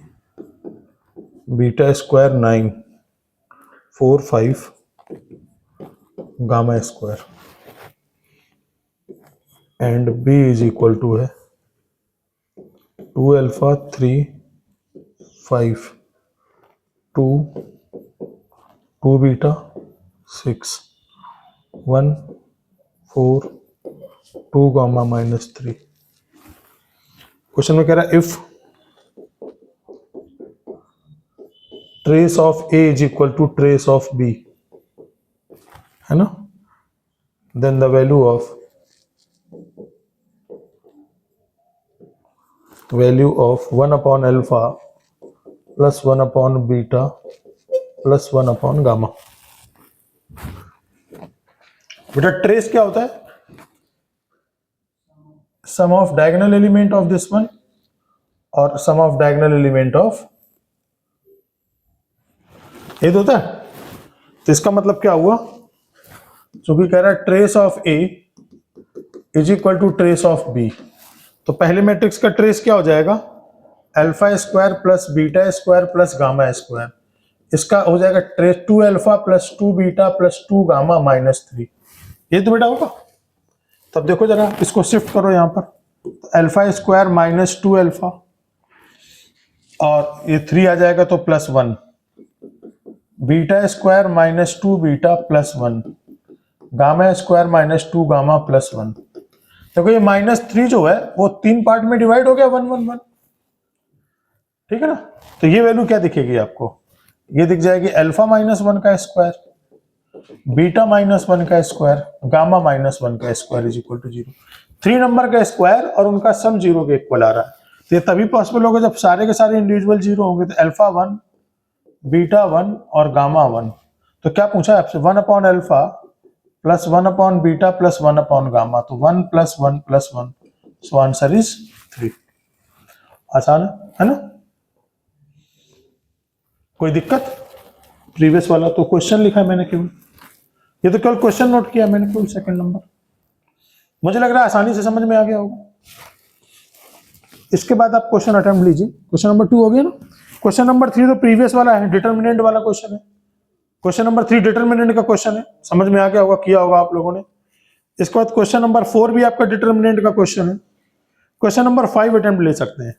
beta square 9 4 5, gamma square, and B is equal to है 2 अल्फा 3 5 2 2 बीटा 6 1 4 2 गामा -3। क्वेश्चन में कह रहा है if trace of A is equal to trace of B, है ना, then the value of 1 upon alpha plus 1 upon beta plus 1 upon gamma. बेटा ट्रेस क्या होता है? Sum of diagonal element of this one और sum of diagonal element of ये होता है। तो इसका मतलब क्या हुआ? क्योंकि कह रहा है trace of A is equal to trace of B, तो पहले मैट्रिक्स का ट्रेस क्या हो जाएगा? Alpha square plus beta square plus gamma square. इसका हो जाएगा trace 2 alpha plus 2 beta plus 2 gamma minus 3। ये तो बेटा होगा। तब देखो जरा इसको शिफ्ट करो यहाँ पर, तो अल्फा स्क्वायर माइनस 2 अल्फा और ये 3 आ जाएगा तो plus 1, beta square minus 2 beta plus 1, gamma square minus 2 gamma plus 1। देखो ये माइनस 3 जो है वो 3 पार्ट में डिवाइड हो गया 1 1 1, ठीक है ना। तो ये वैल्यू क्या दिखेगी आपको? ये दिख जाएगी अल्फा माइनस 1 का स्क्वायर, बीटा माइनस 1 का स्क्वायर, गामा माइनस 1 का स्क्वायर इज इक्वल टू 0। 3 नंबर का स्क्वायर और उनका सम 0 के इक्वल आ रहा है। तो ये तभी पॉसिबल होगा जब सारे के सारे इंडिविजुअल 0 होंगे। तो अल्फा 1, बीटा 1 और गामा 1। तो क्या पूछा है आपसे? 1 upon alpha plus 1 upon beta plus 1 upon gamma, तो 1 plus 1 plus 1, so answer is 3। आसान है ना? कोई दिक्कत? प्रीवियस वाला तो क्वेश्चन लिखा है मैंने केवल, ये तो केवल क्वेश्चन नोट किया मैंने केवल सेकंड नंबर। मुझे लग रहा है आसानी से समझ में आ गया होगा। इसके बाद आप क्वेश्चन अटेम्प्ट लीजिए। क्वेश्चन नंबर 2 हो गया ना। क्वेश्चन नंबर 3 तो प्रीवियस वाला है, डिटर्मिनेंट वाला क्वेश्चन है। क्वेश्चन नंबर 3 डिटर्मिनेंट का क्वेश्चन है, समझ में आ गया होगा, किया होगा आप लोगों ने। इसके बाद क्वेश्चन नंबर 4 भी आपका डिटर्मिनेंट का क्वेश्चन है। क्वेश्चन नंबर 5 अटेम्प्ट ले सकते हैं।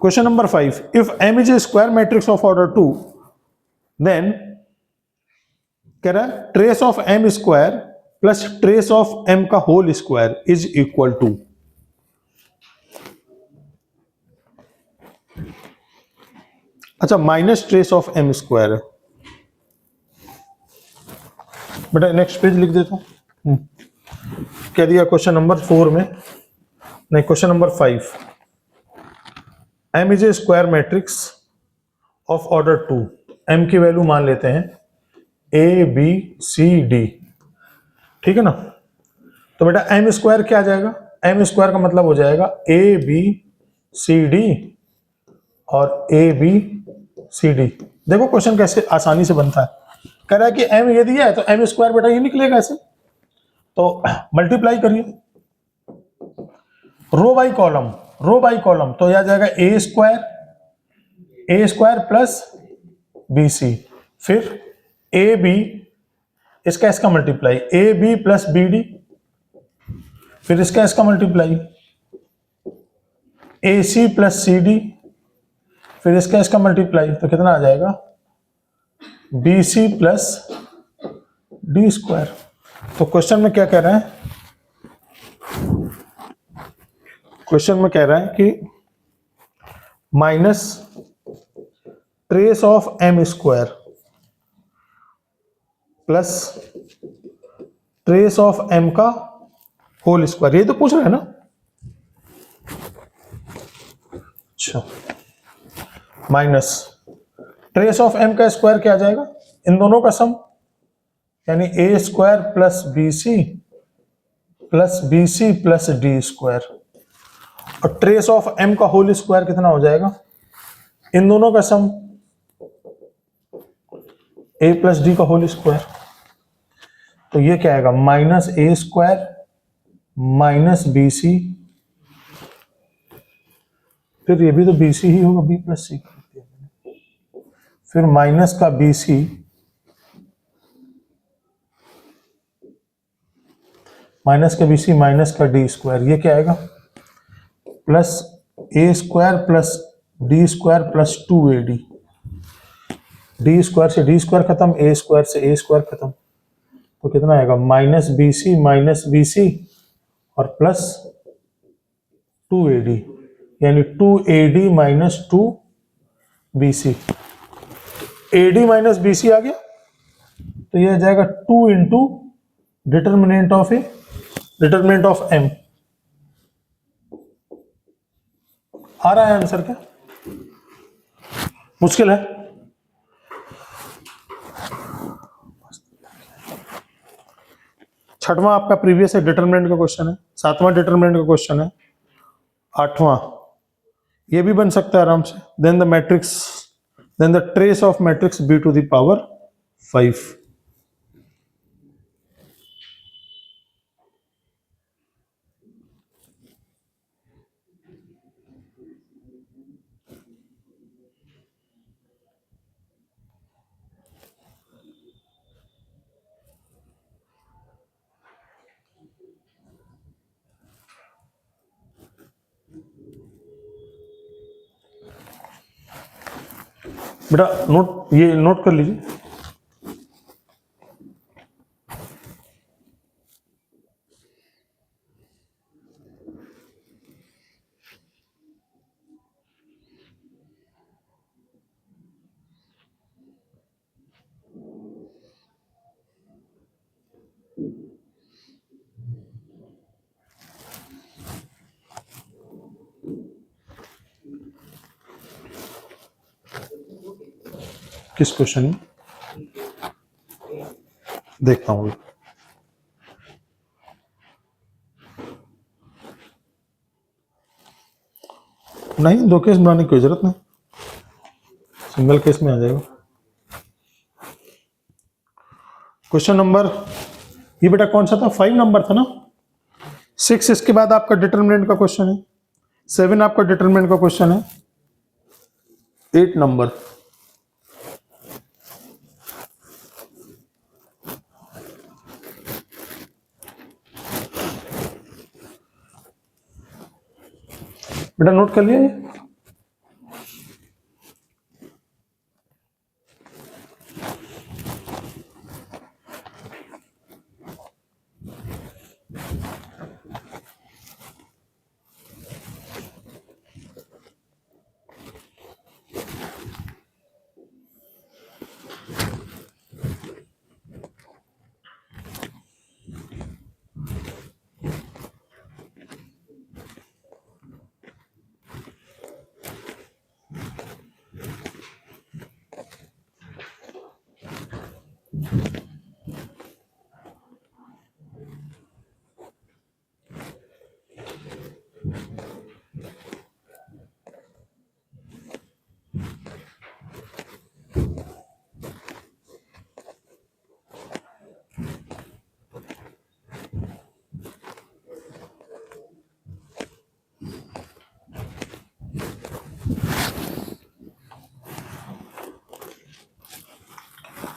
Question number 5, if m is a square matrix of order 2, then कह रहा है trace of m square plus trace of m का whole square is equal to. अच्छा, minus trace of m square है बेटा। नेक्स्ट पेज लिख देता हूं। क्या दिया क्वेश्चन नंबर 4 में? नहीं, question number 5, m is a square matrix of order 2। m की वैल्यू मान लेते हैं a b c d, ठीक है ना। तो बेटा m स्क्वायर क्या आ जाएगा? m स्क्वायर का मतलब हो जाएगा a b c d और a b c d। देखो क्वेश्चन कैसे आसानी से बनता है। कह रहा है कि m ये दिया है तो m स्क्वायर बेटा ये निकलेगा ऐसे, तो मल्टीप्लाई करिए row by column, row by column. तो यह आ जाएगा A square plus B C, फिर ए बी इसका multiply A B plus B D, फिर इसका multiply A C plus C D, फिर इसका मल्टीप्लाई, तो कितना आ जाएगा? B C plus D square. तो क्वेश्चन में क्या कह रहा है? क्वेश्चन में कह रहा है कि minus trace of M square plus trace of M का होल स्क्वायर, ये तो पूछ रहा है ना। अच्छा, माइनस ट्रेस ऑफ एम का स्क्वायर क्या आ जाएगा? इन दोनों का सम, यानी A square plus B C plus D square, और ट्रेस ऑफ m का होल स्क्वायर कितना हो जाएगा? इन दोनों का सम a प्लस डी का होल स्क्वायर। तो ये क्या आएगा? माइनस ए स्क्वायर माइनस बी सी, फिर ये भी तो बी सी ही होगा, बी प्लस सी, फिर माइनस का बी सी माइनस का डी स्क्वायर। ये क्या आएगा? Plus A square plus D square plus 2ad, D square से डी स्क्वायर खत्म, ए स्क्वायर से ए स्क्वायर खत्म, तो कितना आएगा? माइनस बी सी और प्लस 2ad, यानी 2ad minus 2bc। ad minus B C आ गया, तो यह आ जाएगा 2 इंटू डिटर्मिनेंट ऑफ m। आ रहा है आंसर क्या? मुश्किल है। छठवां आपका प्रीवियस है, डिटरमिनेंट का क्वेश्चन है। सातवां डिटरमिनेंट का क्वेश्चन है। आठवां ये भी बन सकता है आराम से। Then the matrix, then the trace of matrix B to the power 5। बेटा नोट, ये नोट कर लीजिए। किस क्वेश्चन में देखता हूँ। नहीं, दो केस बनाने की जरूरत नहीं, सिंगल केस में आ जाएगा। क्वेश्चन नंबर, ये बेटा कौन सा था? 5 नंबर था ना। 6 इसके बाद आपका डिटरमिनेंट का क्वेश्चन है। 7 आपका डिटरमिनेंट का क्वेश्चन है। 8 नंबर, बेटा नोट कर लिया ये।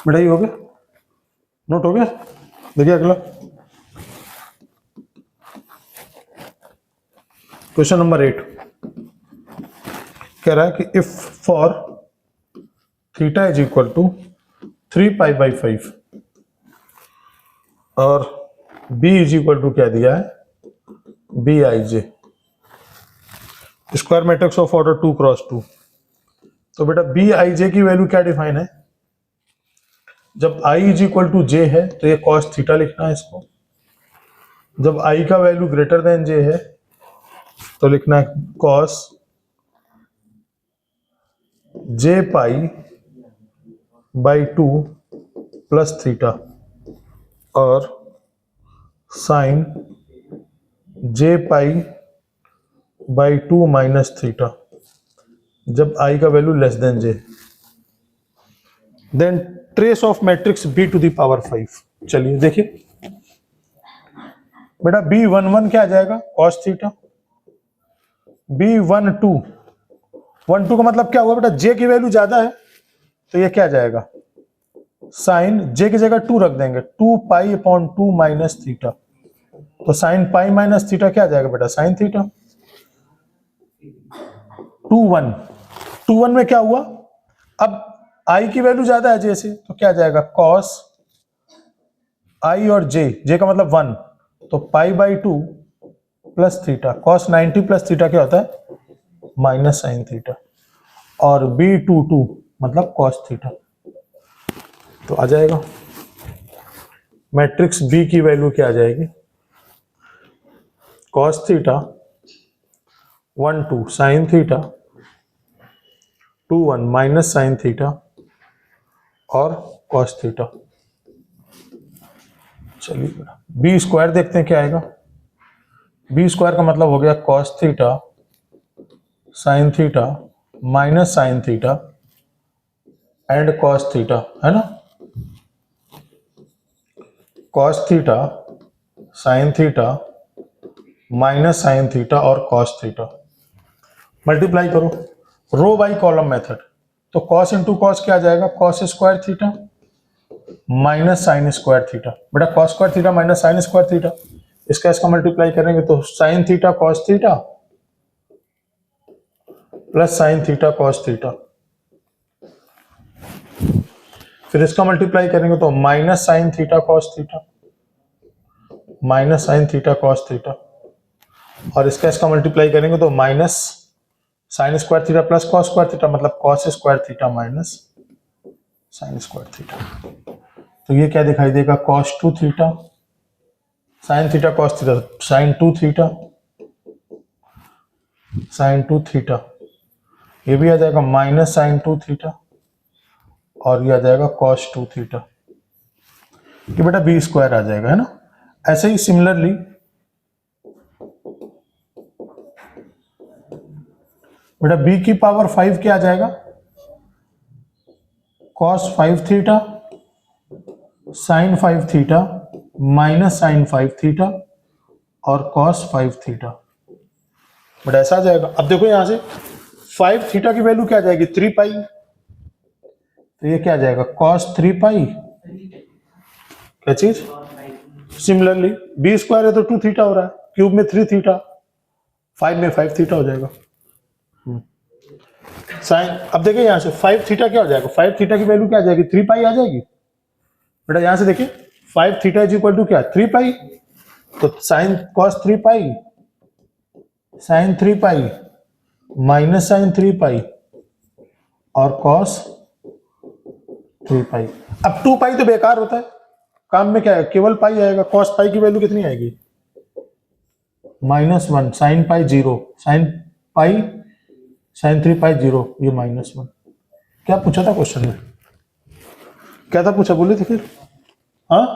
बेटा ये हो गया, नोट हो गया। देखिए अगला क्वेश्चन नंबर 8 कह रहा है कि if for theta is equal to 3π/5 और b इज इक्वल टू क्या दिया है? Bij, square matrix of order 2x2। तो बेटा Bij की वैल्यू क्या डिफाइन है? जब i is equal to j है तो ये cos थीटा लिखना है इसको। जब i का वैल्यू ग्रेटर देन j है तो लिखना है cos j π/2 प्लस थीटा और sin j π/2 माइनस थीटा जब i का value less than j। Then trace of matrix b to the power 5। चलिए देखिए बेटा b11 क्या आ जाएगा? cos theta. b12 का मतलब क्या हुआ बेटा? j की वैल्यू ज्यादा है तो ये क्या जाएगा? साइन j की जगह 2 रख देंगे, 2π/2 माइनस थीटा। तो साइन पाई माइनस थीटा क्या जाएगा बेटा? Sine theta. 2 1 में क्या हुआ? अब i की वैल्यू ज्यादा है j से तो क्या जाएगा? cos i और j का मतलब 1, तो π/2 plus theta. cos 90 plus theta क्या होता है? Minus sine theta. और b22 मतलब cos थीटा। तो आ जाएगा मैट्रिक्स b की वैल्यू क्या आ जाएगी? cos theta 1 2 sine theta 2 1 minus sine theta और कॉस थीटा। चलिए बी स्क्वायर देखते हैं क्या आएगा। बी स्क्वायर का मतलब हो गया cos theta sine theta minus sine theta and cos theta, है ना। Cos theta sine theta minus sine theta और कॉस थीटा, मल्टीप्लाई करो रो बाई कॉलम मेथड। तो कॉस इंटू कॉस क्या आ जाएगा, cos square theta minus sine square theta. बेटा cos square theta minus sine square theta, इसका multiply करेंगे तो sine theta cos theta plus sine theta cos theta. फिर इसका मल्टीप्लाई करेंगे तो minus sine theta cos theta minus sine theta cos theta, और इसका मल्टीप्लाई करेंगे तो minus sine square theta plus cos square theta, मतलब cos square theta minus sine square theta. तो ये क्या दिखाई देगा, cos 2 theta sine theta cos theta, sine 2 theta sine 2 theta, ये भी आ जाएगा माइनस साइन 2 थीटा और ये आ जाएगा कॉस 2 थीटा। ये बेटा बी स्क्वायर आ जाएगा, है ना। ऐसे ही सिमिलरली बेटा बी की पावर 5 क्या आ जाएगा, cos 5 theta sine 5 theta minus sine 5 theta और कॉस 5 थीटा। बट ऐसा आ जाएगा। अब देखो यहां से 5 थीटा की वैल्यू क्या आ जाएगी, 3 पाई, तो ये क्या आ जाएगा कॉस 3 पाई, क्या चीज। सिमिलरली बी स्क्वायर है तो 2 थीटा हो रहा है, क्यूब में 3 थीटा, 5 में 5 थीटा हो जाएगा। साइन, अब देखिए यहां से 5 थीटा क्या हो जाएगा, 5 थीटा की वैल्यू क्या आ जाएगी, 3 पाई आ जाएगी। बेटा यहां से देखिए 5 थीटा इज इक्वल टू क्या, 3 पाई, तो sine cos 3 pi sine 3 pi minus sine 3 pi और कॉस 3 पाई। अब 2 पाई तो बेकार होता है, काम में क्या है, केवल पाई आएगा। कॉस पाई की वैल्यू कितनी आएगी, -1, sine pi 0, sine pi sine 3 पाई 0, ये -1। क्या पूछा था क्वेश्चन में, क्या था पूछा, बोले थे फिर, हाँ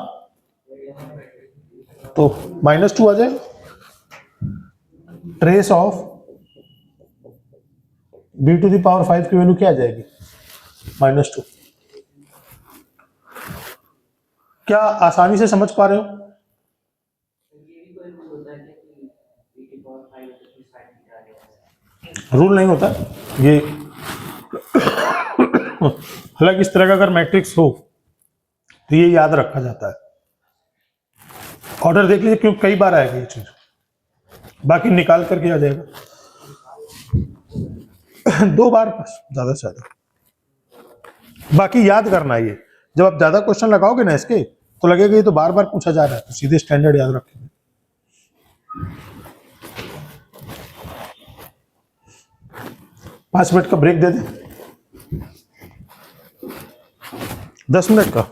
तो -2 आ जाएगा। Trace of b to the power 5 की वैल्यू क्या आ जाएगी, -2। क्या आसानी से समझ पा रहे हो, रूल नहीं होता ये। हालांकि इस तरह का अगर मैट्रिक्स हो तो ये याद रखा जाता है। ऑर्डर देख लीजिए, क्यों कई बार आएगा ये चीज, बाकी निकाल करके आ जाएगा। 2 बार बस, ज्यादा से ज्यादा। बाकी याद करना है ये, जब आप ज्यादा क्वेश्चन लगाओगे ना इसके, तो लगेगा ये तो बार बार पूछा जा रहा है, तो सीधे स्टैंडर्ड याद रखेंगे। 5 मिनट का ब्रेक दे दे, 10 मिनट का।